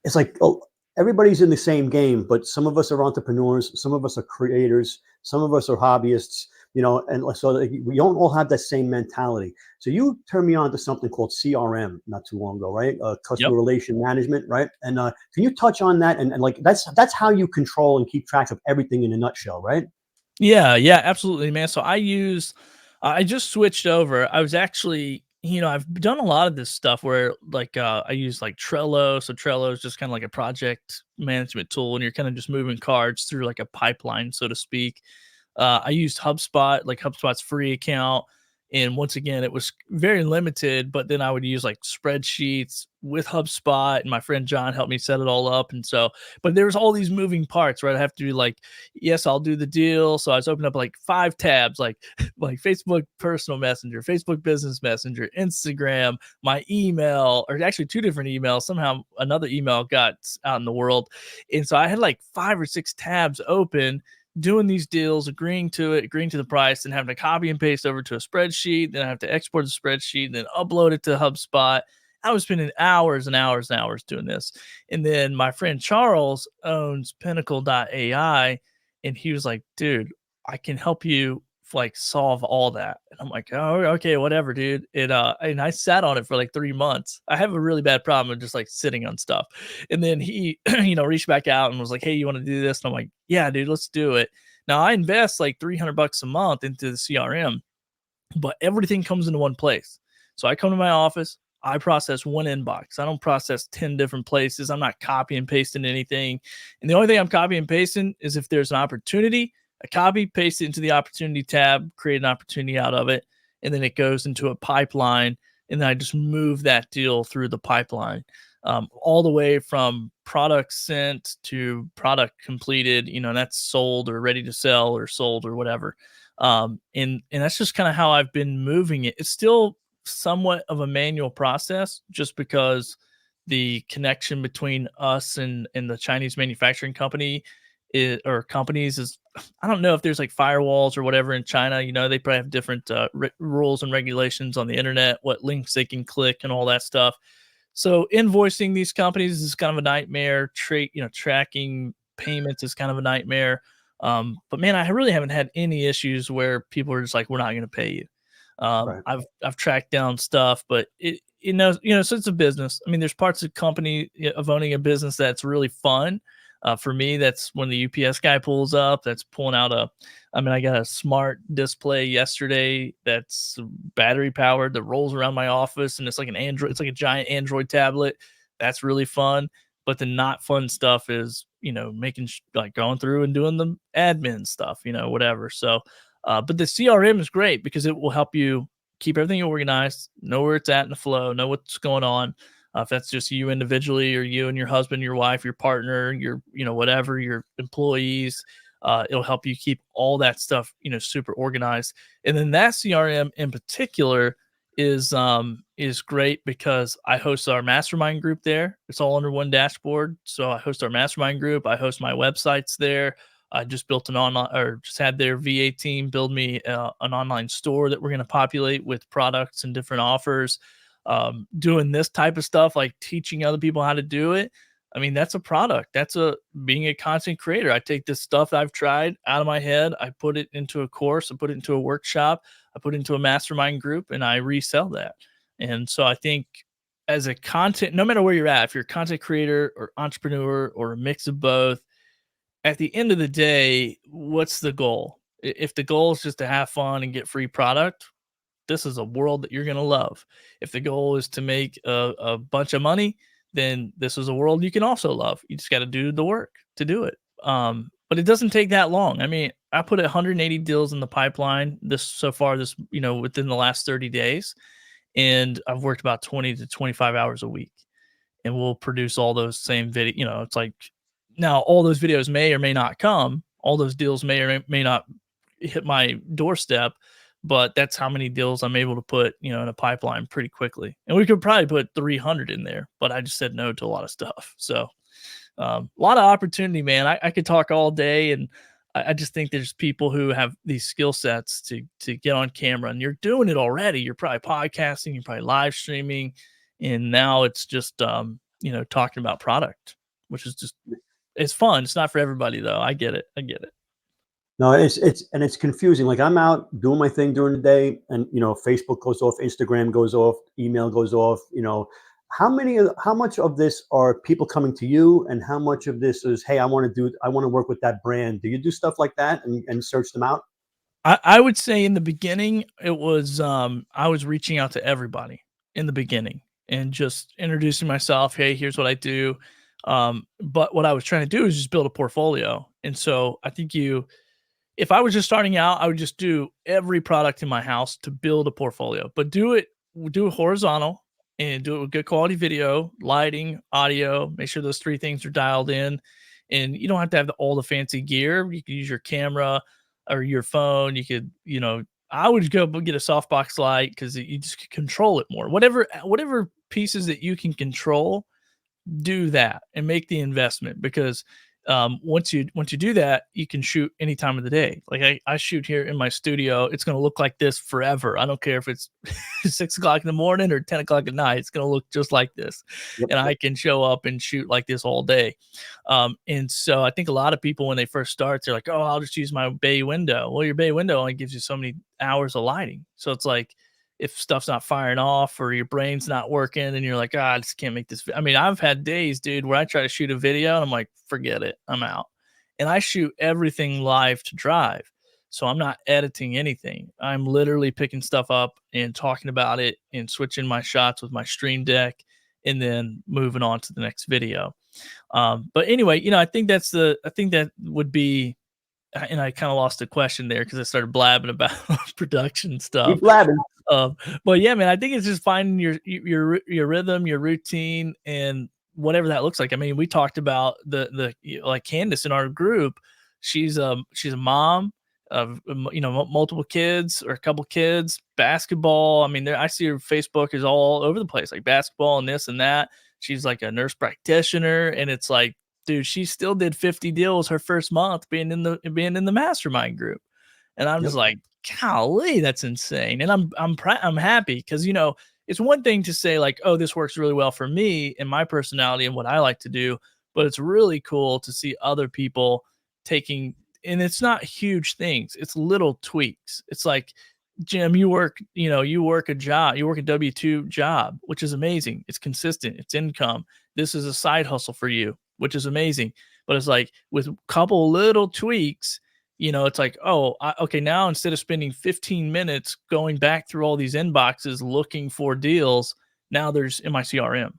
A: it's like, oh, everybody's in the same game, but some of us are entrepreneurs, some of us are creators, some of us are hobbyists, and so we don't all have that same mentality. So you turned me on to something called CRM not too long ago, right?
B: Yep.
A: Customer relation management, right? And can you touch on that? And like that's how you control and keep track of everything in a nutshell, right?
B: Yeah, yeah, absolutely, man. So I just switched over. I was actually, I've done a lot of this stuff where like I use like Trello. So Trello is just kind of like a project management tool, and you're kind of just moving cards through like a pipeline, so to speak. I used HubSpot, like HubSpot's free account. And once again, it was very limited, but then I would use like spreadsheets with HubSpot, and my friend John helped me set it all up. And so, but there's all these moving parts, right? I have to do like, yes, I'll do the deal. So I was opening up like 5 tabs, like like Facebook personal messenger, Facebook business messenger, Instagram, my email, or actually 2 different emails. Somehow another email got out in the world. And so I had like 5 or 6 tabs open, doing these deals, agreeing to it, agreeing to the price, and having to copy and paste over to a spreadsheet. Then I have to export the spreadsheet and then upload it to HubSpot. I was spending hours and hours and hours doing this. And then my friend Charles owns Pinnacle.ai, and he was like, dude, I can help you like solve all that. And I'm like, oh, okay, whatever, dude. And I sat on it for like 3 months. I have a really bad problem of just like sitting on stuff. And then he, reached back out and was like, hey, you want to do this? And I'm like, yeah, dude, let's do it. Now I invest like $300 a month into the CRM, but everything comes into one place. So I come to my office, I process one inbox. I don't process 10 different places. I'm not copy and pasting anything. And the only thing I'm copy and pasting is if there's an opportunity I copy, paste it into the opportunity tab, create an opportunity out of it, and then it goes into a pipeline, and then I just move that deal through the pipeline, all the way from product sent to product completed. That's sold or ready to sell or sold or whatever. And that's just kind of how I've been moving it. It's still somewhat of a manual process, just because the connection between us and the Chinese manufacturing company or companies is, I don't know if there's like firewalls or whatever in China. They probably have different rules and regulations on the internet, what links they can click and all that stuff. So invoicing these companies is kind of a nightmare. Tracking payments is kind of a nightmare. But man, I really haven't had any issues where people are just like, we're not going to pay you.
A: Right.
B: I've tracked down stuff, but so it's a business. I mean, there's parts of of owning a business that's really fun. For me, that's when the UPS guy pulls up, that's pulling out I got a smart display yesterday that's battery powered that rolls around my office, and it's like it's like a giant Android tablet. That's really fun. But the not fun stuff is, making like going through and doing the admin stuff, whatever. So, but the CRM is great because it will help you keep everything organized, know where it's at in the flow, know what's going on. If that's just you individually, or you and your husband, your wife, your partner, your, whatever, your employees, it'll help you keep all that stuff, super organized. And then that CRM in particular is great because I host our mastermind group there. It's all under one dashboard. So I host our mastermind group. I host my websites there. I just built just had their VA team build me an online store that we're going to populate with products and different offers. Doing this type of stuff, like teaching other people how to do it. I mean, that's a product. That's being a content creator. I take this stuff I've tried out of my head. I put it into a course. I put it into a workshop. I put it into a mastermind group, and I resell that. And so I think as a content, no matter where you're at, if you're a content creator or entrepreneur or a mix of both, at the end of the day, what's the goal? If the goal is just to have fun and get free product, this is a world that you're going to love. If the goal is to make a bunch of money, then this is a world you can also love. You just got to do the work to do it. But it doesn't take that long. I mean, I put 180 deals in the pipeline within the last 30 days, and I've worked about 20 to 25 hours a week, and we'll produce all those same video. It's like, now all those videos may or may not come. All those deals may or may not hit my doorstep, but that's how many deals I'm able to put, in a pipeline pretty quickly. And we could probably put 300 in there, but I just said no to a lot of stuff. So a lot of opportunity, man. I could talk all day, and I just think there's people who have these skill sets to get on camera, and you're doing it already. You're probably podcasting, you're probably live streaming, and now it's just, talking about product, which is it's fun. It's not for everybody though. I get it.
A: No, it's confusing. Like, I'm out doing my thing during the day, and Facebook goes off, Instagram goes off, email goes off. How much of this are people coming to you, and how much of this is, hey, I want to work with that brand? Do you do stuff like that and search them out?
B: I would say in the beginning it was, I was reaching out to everybody in the beginning and just introducing myself. Hey, here's what I do. But what I was trying to do is just build a portfolio. And so I think if I was just starting out, I would just do every product in my house to build a portfolio, but do it horizontal and do it with good quality video, lighting, audio. Make sure those three things are dialed in, and you don't have to have all the fancy gear. You can use your camera or your phone. You could, I would go get a softbox light because you just control it more. Whatever pieces that you can control, do that and make the investment, because once you do that, you can shoot any time of the day. Like I shoot here in my studio. It's going to look like this forever. I don't care if it's 6 o'clock in the morning or 10 o'clock at night. It's going to look just like this.
A: Yep.
B: And I can show up and shoot like this all day. And so I think a lot of people, when they first start, they're like, oh, I'll just use my bay window. Well, your bay window only gives you so many hours of lighting. So it's like, if stuff's not firing off or your brain's not working and you're like, I just can't make this. I mean, I've had days, dude, where I try to shoot a video and I'm like, forget it, I'm out. And I shoot everything live to drive. So I'm not editing anything. I'm literally picking stuff up and talking about it and switching my shots with my Stream Deck and then moving on to the next video. But anyway, I think that would be and I kind of lost the question there because I started blabbing about production stuff.
A: Keep blabbing.
B: But yeah, man, I think it's just finding your rhythm, your routine, and whatever that looks like. I mean, we talked about like Candace in our group. She's a mom of multiple kids or a couple kids, basketball. I mean, I see her Facebook is all over the place, like basketball and this and that. She's like a nurse practitioner, and it's like, dude, she still did 50 deals her first month being in the mastermind group. And I'm just like, golly, that's insane. And I'm happy because, it's one thing to say like, oh, this works really well for me and my personality and what I like to do, but it's really cool to see other people taking, and it's not huge things. It's little tweaks. It's like, Jim, you work a job, you work a W-2 job, which is amazing. It's consistent. It's income. This is a side hustle for you, which is amazing. But it's like with a couple little tweaks, it's like, oh, okay, now instead of spending 15 minutes going back through all these inboxes looking for deals, now there's in my CRM.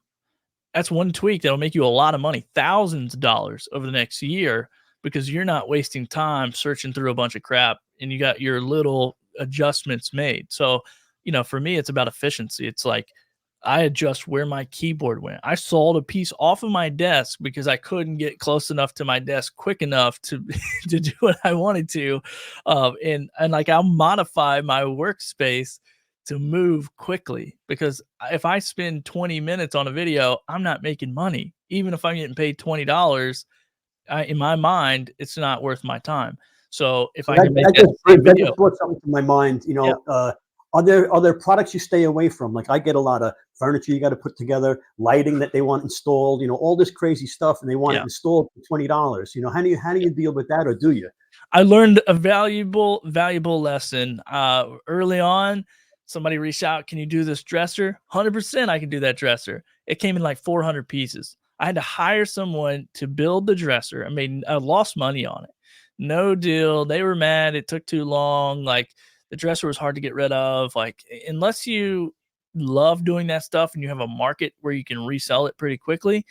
B: That's one tweak that'll make you a lot of money, thousands of dollars over the next year, because you're not wasting time searching through a bunch of crap and you got your little adjustments made. So, for me, it's about efficiency. It's like I adjust where my keyboard went. I sold a piece off of my desk because I couldn't get close enough to my desk quick enough to to do what I wanted to. And like I'll modify my workspace to move quickly, because if I spend 20 minutes on a video, I'm not making money. Even if I'm getting paid $20, in my mind, it's not worth my time. So if I can make
A: that just brought something to my mind. Are there products you stay away from? Like I get a lot of furniture you got to put together, lighting that they want installed, all this crazy stuff, and they want it installed for $20. How do you deal with that, or do you?
B: I learned a valuable lesson early on. Somebody reached out, can you do this dresser? 100% I can do that dresser. It came in like 400 pieces. I had to hire someone to build the dresser. I lost money on it. No deal. They were mad. It took too long. Like the dresser was hard to get rid of. Like unless you love doing that stuff and you have a market where you can resell it pretty quickly,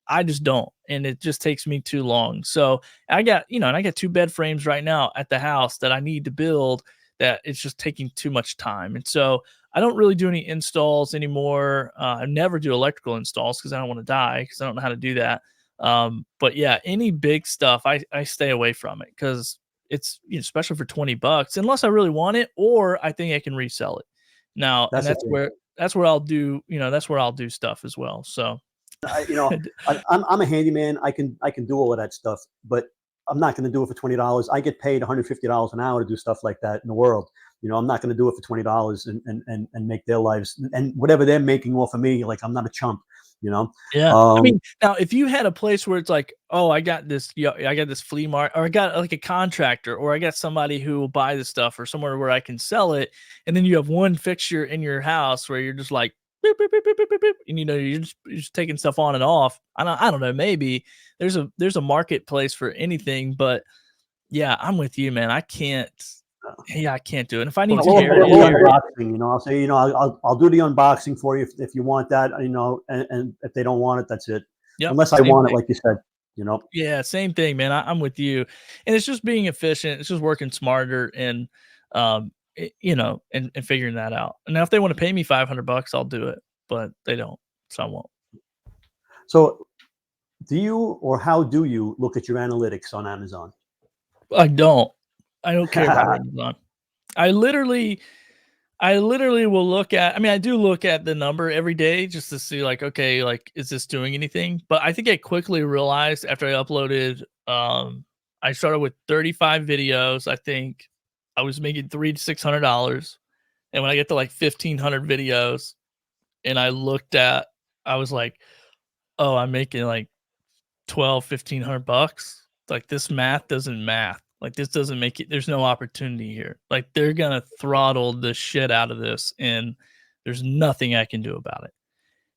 B: I just don't. And it just takes me too long. So I got, and I got 2 bed frames right now at the house that I need to build, that it's just taking too much time. And so I don't really do any installs anymore. I never do electrical installs because I don't want to die, because I don't know how to do that. But yeah, any big stuff, I stay away from it, because it's, especially for $20, unless I really want it, or I think I can resell it. Now, that's where I'll do, that's where I'll do stuff as well. So,
A: I'm a handyman. I can do all of that stuff, but I'm not going to do it for $20. I get paid $150 an hour to do stuff like that in the world. I'm not going to do it for $20 and make their lives and whatever they're making off of me. Like I'm not a chump,
B: Yeah. Now if you had a place where it's like, oh, I got this flea market, or I got like a contractor, or I got somebody who will buy the stuff, or somewhere where I can sell it. And then you have one fixture in your house where you're just like, beep, beep, beep, beep, beep, beep, and you're just taking stuff on and off. I don't know. Maybe there's a marketplace for anything, but yeah, I'm with you, man. I can't do it. And if I need to hear
A: unboxing, I'll say, I'll do the unboxing for you if you want that, and if they don't want it, that's it. Yep, unless I want it, like you said,
B: Yeah, same thing, man. I'm with you. And it's just being efficient. It's just working smarter and, and figuring that out. And now if they want to pay me $500, I'll do it, but they don't, so I won't.
A: So how do you look at your analytics on Amazon?
B: I don't care about Amazon. I literally will look at, I do look at the number every day just to see like, okay, like, is this doing anything? But I think I quickly realized after I uploaded, I started with 35 videos. I think I was making $300 to $600. And when I get to like 1,500 videos and I was like, oh, I'm making like $1,200-1,500. Like this math doesn't math. Like this doesn't make it, there's no opportunity here. Like they're going to throttle the shit out of this and there's nothing I can do about it.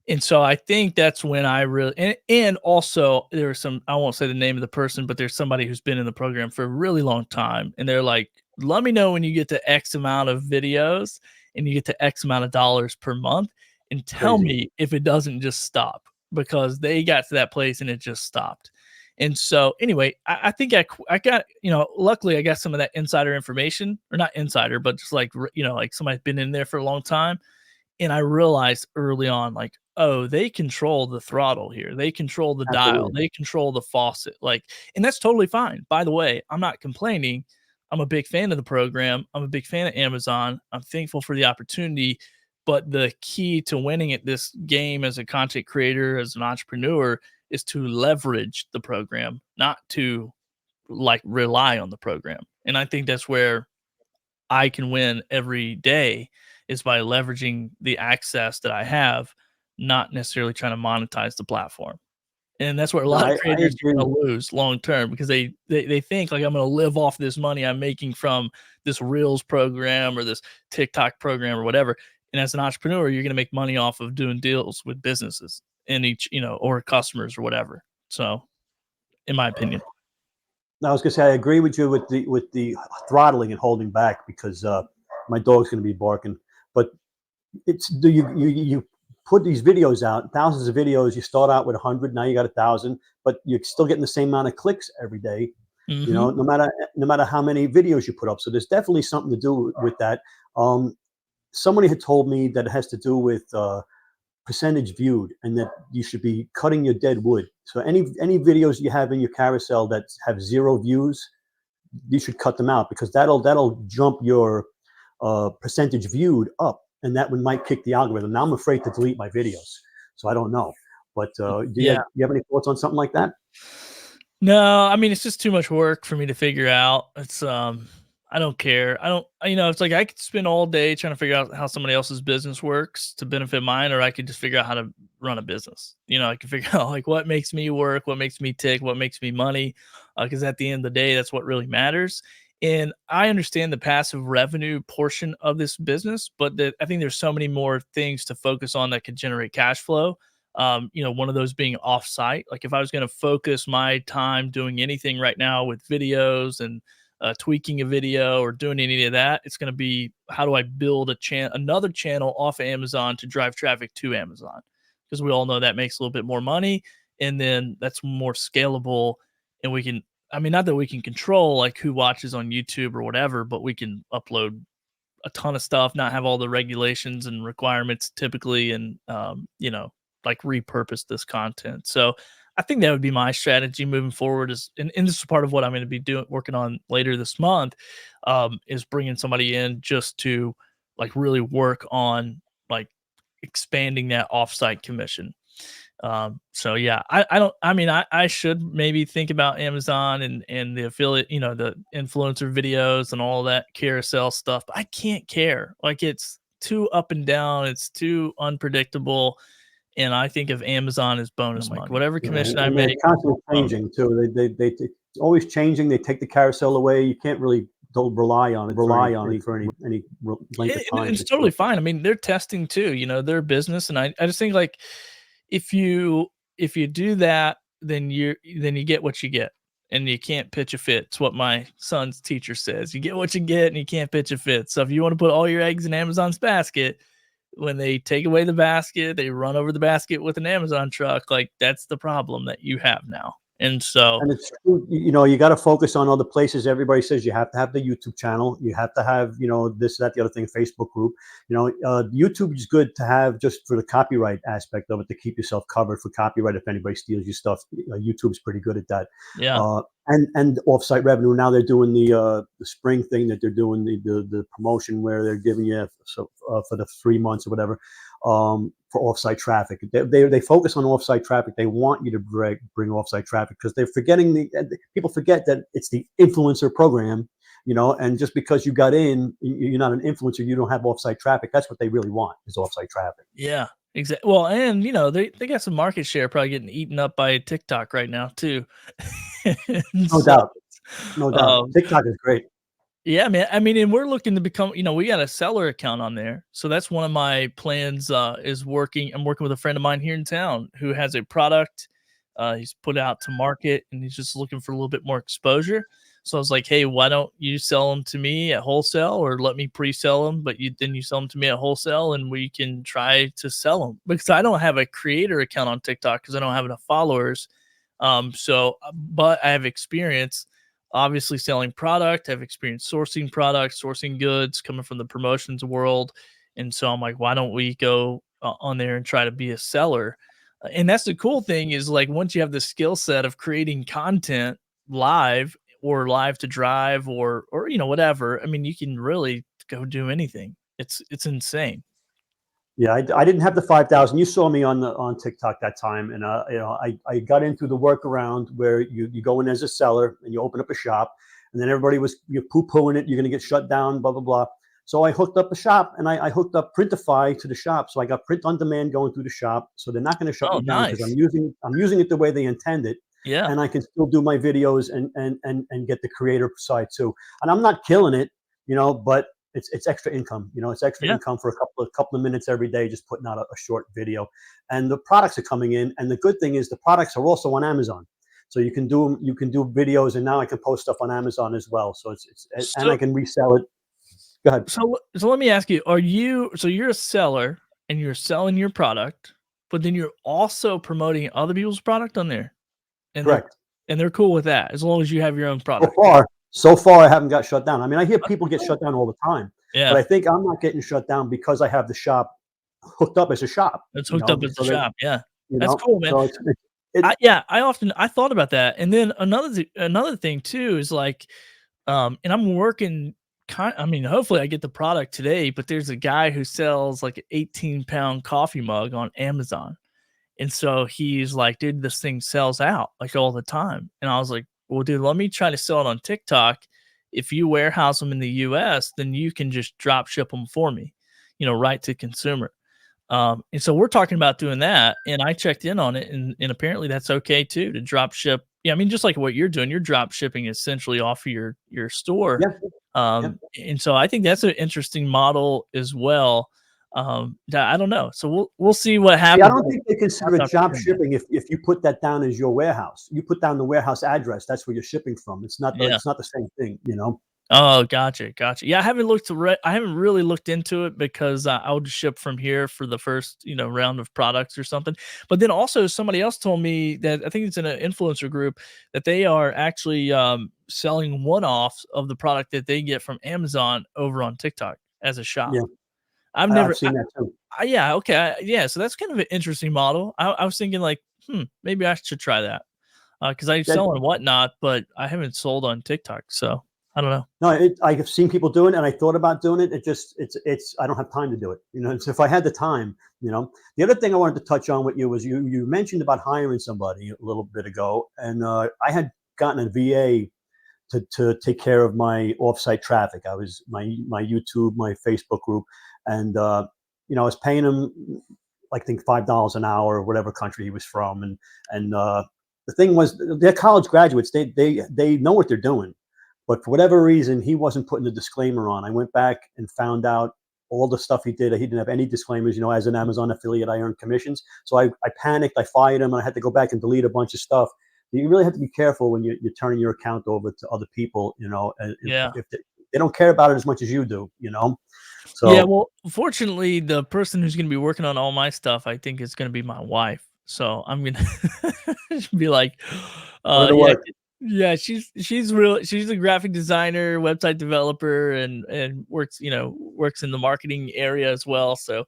B: And so I think that's when I really, and also there was I won't say the name of the person, but there's somebody who's been in the program for a really long time. And they're like, let me know when you get to X amount of videos and you get to X amount of dollars per month, and tell me if it doesn't just stop, because they got to that place and it just stopped. And so anyway, I think I got, luckily I got some of that insider information, or not insider, but just like, like somebody's been in there for a long time. And I realized early on, like, oh, they control the throttle here. They control the dial.
A: Absolutely.
B: They control the faucet. Like, and that's totally fine. By the way, I'm not complaining. I'm a big fan of the program. I'm a big fan of Amazon. I'm thankful for the opportunity. But the key to winning at this game as a content creator, as an entrepreneur, is to leverage the program, not to like rely on the program. And I think that's where I can win every day, is by leveraging the access that I have, not necessarily trying to monetize the platform. And that's where a
A: No,
B: lot of
A: I
B: creators are
A: agree.
B: gonna lose long term, because they think like, I'm gonna live off this money I'm making from this Reels program or this TikTok program or whatever. And as an entrepreneur, you're gonna make money off of doing deals with businesses and each, or customers or whatever. So, in my opinion.
A: I was gonna say I agree with you with the throttling and holding back because my dog's gonna be barking. But it's do you put these videos out, thousands of videos. You start out with 100, now you got 1,000, but you're still getting the same amount of clicks every day.
B: Mhm.
A: No matter how many videos you put up. So there's definitely something to do with that. Um, Somebody had told me that it has to do with percentage viewed, and that you should be cutting your dead wood. So any videos you have in your carousel that have 0 views, you should cut them out because that'll jump your percentage viewed up, and that one might kick the algorithm. Now I'm afraid to delete my videos, so I don't know. But
B: Yeah.
A: do you have any thoughts on something like that?
B: No, I mean, it's just too much work for me to figure out. I don't care. I don't, it's like I could spend all day trying to figure out how somebody else's business works to benefit mine, or I could just figure out how to run a business. I can figure out like what makes me work, what makes me tick, what makes me money. Because at the end of the day, that's what really matters. And I understand the passive revenue portion of this business, but I think there's so many more things to focus on that could generate cash flow. One of those being offsite. Like if I was going to focus my time doing anything right now with videos and tweaking a video or doing any of that, it's going to be, how do I build another channel off of Amazon to drive traffic to Amazon? Because we all know that makes a little bit more money, and then that's more scalable, and we can. I mean, not that we can control like who watches on YouTube or whatever, but we can upload a ton of stuff, not have all the regulations and requirements typically, and like repurpose this content. So I think that would be my strategy moving forward. And this is part of what I'm going to be working on later this month, is bringing somebody in just to like really work on like expanding that offsite commission. So yeah, I don't, I mean, I should maybe think about Amazon and the affiliate, the influencer videos and all that carousel stuff, but I can't care. Like it's too up and down, it's too unpredictable. And I think of Amazon as bonus money. Whatever
A: Yeah,
B: commission I
A: and they're
B: make,
A: constantly
B: bonus.
A: changing too. It's always changing. They take the carousel away. You can't really don't rely on it for any length of
B: And
A: time.
B: it's totally fine. I mean, they're testing too, their business. And I just think like if you do that, then you get what you get, and you can't pitch a fit. It's what my son's teacher says. You get what you get, and you can't pitch a fit. So if you want to put all your eggs in Amazon's basket, when they take away the basket, they run over the basket with an Amazon truck. Like that's the problem that you have now. And so
A: And it's true, you got to focus on other places. Everybody says you have to have the YouTube channel. You have to have, this, that, the other thing, Facebook group. YouTube is good to have just for the copyright aspect of it, to keep yourself covered for copyright. If anybody steals your stuff, YouTube's pretty good at that.
B: yeah,
A: And offsite revenue. Now they're doing the spring thing, that they're doing the promotion where they're giving you for the 3 months or whatever, for offsite traffic. They focus on offsite traffic. They want you to bring offsite traffic because they're forgetting people forget that it's the influencer program, and just because you got in, you're not an influencer, you don't have offsite traffic. That's what they really want, is offsite traffic.
B: yeah, exactly. Well, and they got some market share probably getting eaten up by TikTok right now too. And
A: No
B: so
A: doubt. No doubt.
B: um
A: TikTok is great.
B: yeah, man. I mean, and we're looking to become, we got a seller account on there. So that's one of my plans, is working. I'm working with a friend of mine here in town who has a product he's put out to market, and he's just looking for a little bit more exposure. So I was like, hey, why don't you sell them to me at wholesale, or let me pre-sell them, but then you sell them to me at wholesale and we can try to sell them, because I don't have a creator account on TikTok because I don't have enough followers. But I have experience obviously selling product. I have experience sourcing products, sourcing goods coming from the promotions world. And so I'm like, why don't we go on there and try to be a seller? And that's the cool thing is like once you have the skill set of creating content live or live to drive or whatever, I mean, you can really go do anything. It's insane.
A: Yeah, I didn't have the 5,000. You saw me on TikTok that time, and I got into the workaround where you go in as a seller and you open up a shop, and then everybody was poo pooing it. You're going to get shut down, blah blah blah. So I hooked up a shop, and I hooked up Printify to the shop. So I got print on demand going through the shop. So they're not going to shut
B: Oh,
A: me down because
B: nice.
A: I'm using it the way they intended,
B: Yeah.
A: and I can still do my videos and get the creator side too. And I'm not killing it, but it's extra income. It's extra
B: Yeah.
A: income for a couple of minutes every day, just putting out a short video. And the products are coming in. And the good thing is the products are also on Amazon. So you can do videos, and now I can post stuff on Amazon as well. So and I
B: So
A: can resell it. Go ahead.
B: so let me ask you, you're a seller and you're selling your product, but then you're also promoting other people's product on there? And they're
A: Correct.
B: cool with that as long as you have your own
A: So
B: product.
A: far, so far, I haven't got shut down. I mean, I hear people get
B: Cool.
A: shut down all the time, but
B: Yeah,
A: I think I'm not getting shut down because I have the shop hooked up as a shop.
B: it's hooked up as a
A: So that
B: shop. Yeah. That's cool, man.
A: so it
B: I thought about that. And then another thing too is like, and I'm working I mean, hopefully I get the product today, but there's a guy who sells like an 18-pound coffee mug on Amazon. And so he's like, dude, this thing sells out like all the time. And I was like, well, dude, let me try to sell it on TikTok. If you warehouse them in the US, then you can just drop ship them for me, right to consumer. And so we're talking about doing that. And I checked in on it, and apparently that's okay too to drop ship. Yeah, I mean, just like what you're doing, you're drop shipping essentially off of your store.
A: yeah, yeah.
B: And so I think that's an interesting model as well. That I don't know. So we'll see what
A: Yeah, I
B: happens.
A: don't think they consider it job shipping if you put that down as your warehouse. You put down the warehouse address, that's where you're shipping from.
B: Yeah.
A: It's not the same thing.
B: Oh, gotcha, gotcha. Yeah, I haven't really looked into it because I would ship from here for the first, round of products or something. But then also somebody else told me that I think it's in an influencer group that they are actually selling one-offs of the product that they get from Amazon over on TikTok as a shop.
A: Yeah,
B: I've
A: I've
B: never,
A: seen that too.
B: yeah, okay, yeah. So that's kind of an interesting model. I was thinking like, maybe I should try that because I
A: That
B: sell on Whatnot, but I haven't sold on TikTok, so I don't know.
A: No, I have seen people doing it, and I thought about doing it. It's I don't have time to do it. So if I had the time. The other thing I wanted to touch on with you was you mentioned about hiring somebody a little bit ago, and I had gotten a VA to take care of my offsite traffic. I was my YouTube, my Facebook group, and I was paying him like I think $5 an hour, or whatever country he was from, and the thing was they're college graduates. They know what they're doing. But for whatever reason, he wasn't putting the disclaimer on. I went back and found out all the stuff he did. He didn't have any disclaimers. As an Amazon affiliate, I earned commissions. So I panicked. I fired him. I had to go back and delete a bunch of stuff. You really have to be careful when you're turning your account over to other people.
B: Yeah.
A: If they don't care about it as much as you do.
B: Yeah,
A: So
B: well, fortunately, the person who's gonna be working on all my stuff, I think, is gonna be my wife. So I'm gonna be like,
A: put it to
B: yeah,
A: work.
B: yeah, she's a graphic designer, website developer, and works in the marketing area as well. So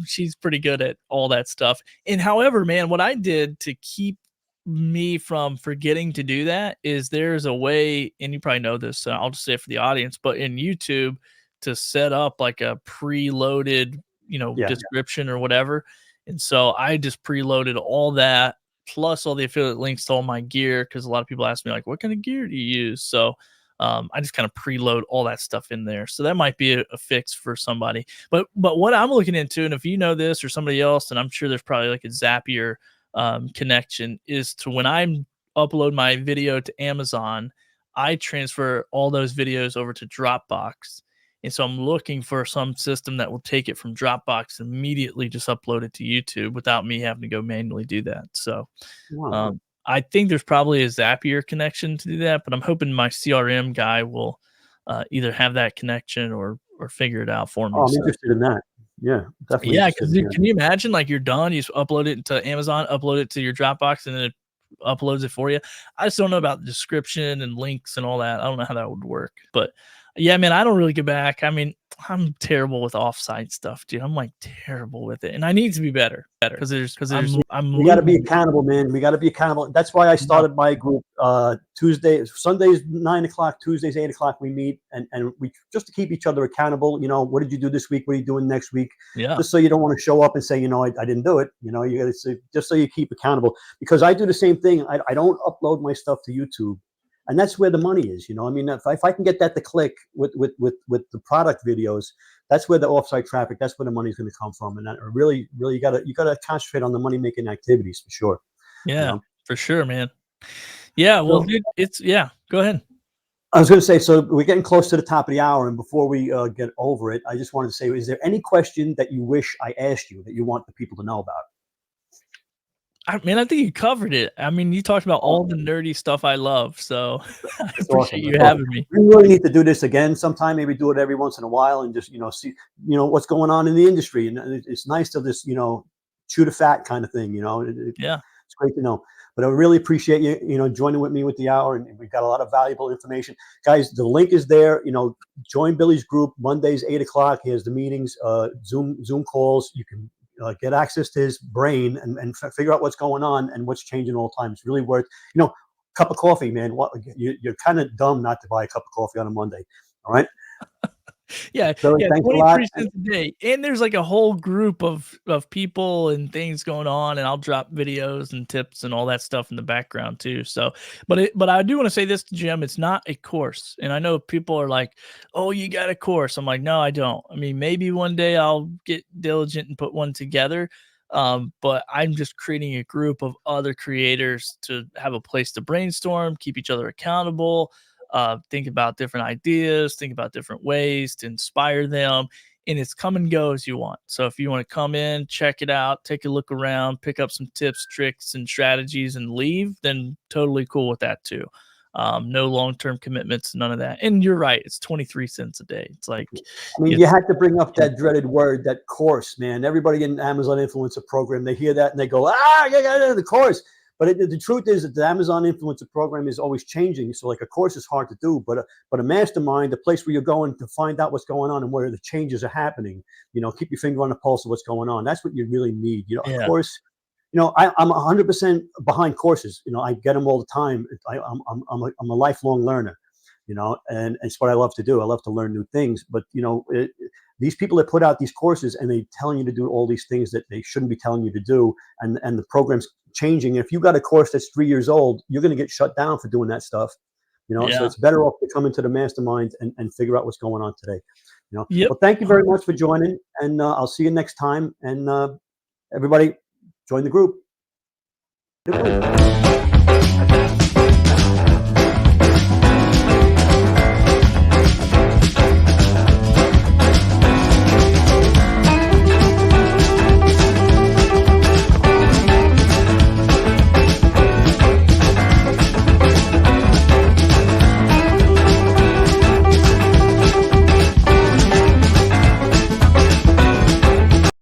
B: she's pretty good at all that stuff. And however, man, what I did to keep me from forgetting to do that is there's a way, and you probably know this, so I'll just say it for the audience, but in YouTube to set up like a preloaded,
A: Yeah.
B: description or whatever. And so I just preloaded all that plus all the affiliate links to all my gear because a lot of people ask me like, what kind of gear do you use? So I just kind of preload all that stuff in there. So that might be a fix for somebody. But what I'm looking into, and if you know this or somebody else, and I'm sure there's probably like a Zapier connection, is to when I upload my video to Amazon, I transfer all those videos over to Dropbox. And so I'm looking for some system that will take it from Dropbox and immediately just upload it to YouTube without me having to go manually do that. So
A: Wow.
B: I think there's probably a Zapier connection to do that, but I'm hoping my CRM guy will either have that connection or figure it out for me.
A: Oh, I'm
B: So
A: interested in that. Yeah, definitely
B: yeah,
A: interested
B: because
A: in that.
B: can you imagine like you're done, you just upload it to Amazon, upload it to your Dropbox, and then it uploads it for you. I just don't know about the description and links and all that. I don't know how that would work, but yeah, man, I don't really get back. I mean, I'm terrible with offsite stuff, dude. I'm like terrible with it, and I need to be better because I'm
A: we got to be
B: losing.
A: accountable, man. We got to be accountable. That's why I started my group. Sundays 9 o'clock, Tuesdays 8 o'clock. We meet and we just to keep each other accountable. You know, what did you do this week? What are you doing next week?
B: Yeah,
A: Just so you don't want to show up and say, you know, I didn't do it. You know, you got to say, just so you keep accountable. Because I do the same thing. I don't upload my stuff to YouTube. And that's where the money is, you know. I mean, if I can get that to click with the product videos, that's where the offsite traffic, that's where the money is going to come from. And that really, you gotta concentrate on the money making activities for sure.
B: yeah,
A: You know?
B: for sure, man. Yeah, well,
A: So,
B: dude, go ahead.
A: I was going to say, so we're getting close to the top of the hour, and before we get over it, I just wanted to say, is there any question that you wish I asked you that you want the people to know about?
B: I mean, I think you covered it. I mean, you talked about all the nerdy stuff I love, so I
A: That's
B: appreciate
A: awesome.
B: you
A: That's
B: having
A: awesome.
B: me.
A: We really need to do this again sometime. Maybe do it every once in a while and just, you know, see, you know, what's going on in the industry. And it's nice to just, you know, chew the fat kind of thing, you know.
B: Yeah.
A: It's great to know. But I really appreciate you, you know, joining with me with the hour, and we've got a lot of valuable information, guys. The link is there. You know, join Billy's group Mondays 8 o'clock. He has the meetings, Zoom calls. You can get access to his brain and figure out what's going on and what's changing all the time. It's really worth, you know, cup of coffee, man. What you're kind of dumb not to buy a cup of coffee on a Monday. All right.
B: Yeah,
A: Billy,
B: yeah,
A: thanks a lot.
B: 23 cents a day, and there's like a whole group of people and things going on, and I'll drop videos and tips and all that stuff in the background too. So, but I do want to say this, Jim, it's not a course, and I know people are like, "Oh, you got a course." I'm like, "No, I don't." I mean, maybe one day I'll get diligent and put one together, but I'm just creating a group of other creators to have a place to brainstorm, keep each other accountable, think about different ideas, think about different ways to inspire them. And it's come and go as you want. So if you want to come in, check it out, take a look around, pick up some tips, tricks, and strategies and leave, then totally cool with that too. No long-term commitments, none of that. And you're right, it's 23 cents a day. It's like,
A: I mean, you had to bring up that dreaded word, that course, man. Everybody in Amazon Influencer Program, they hear that and they go, yeah, the course. But the truth is that the Amazon Influencer Program is always changing. So like a course is hard to do, but a mastermind, the place where you're going to find out what's going on and where the changes are happening, you know, keep your finger on the pulse of what's going on. That's what you really need. You know, a course, you know, I'm 100% behind courses. You know, I get them all the time. I'm a lifelong learner, you know, and it's what I love to do. I love to learn new things. But, you know, these people that put out these courses and they telling you to do all these things that they shouldn't be telling you to do, and the program's changing. If you got a course that's 3 years old, you're going to get shut down for doing that stuff. You know, so it's better off to come into the mastermind and figure out what's going on today. You know, well, thank you very much for joining, and I'll see you next time. And everybody, join the group.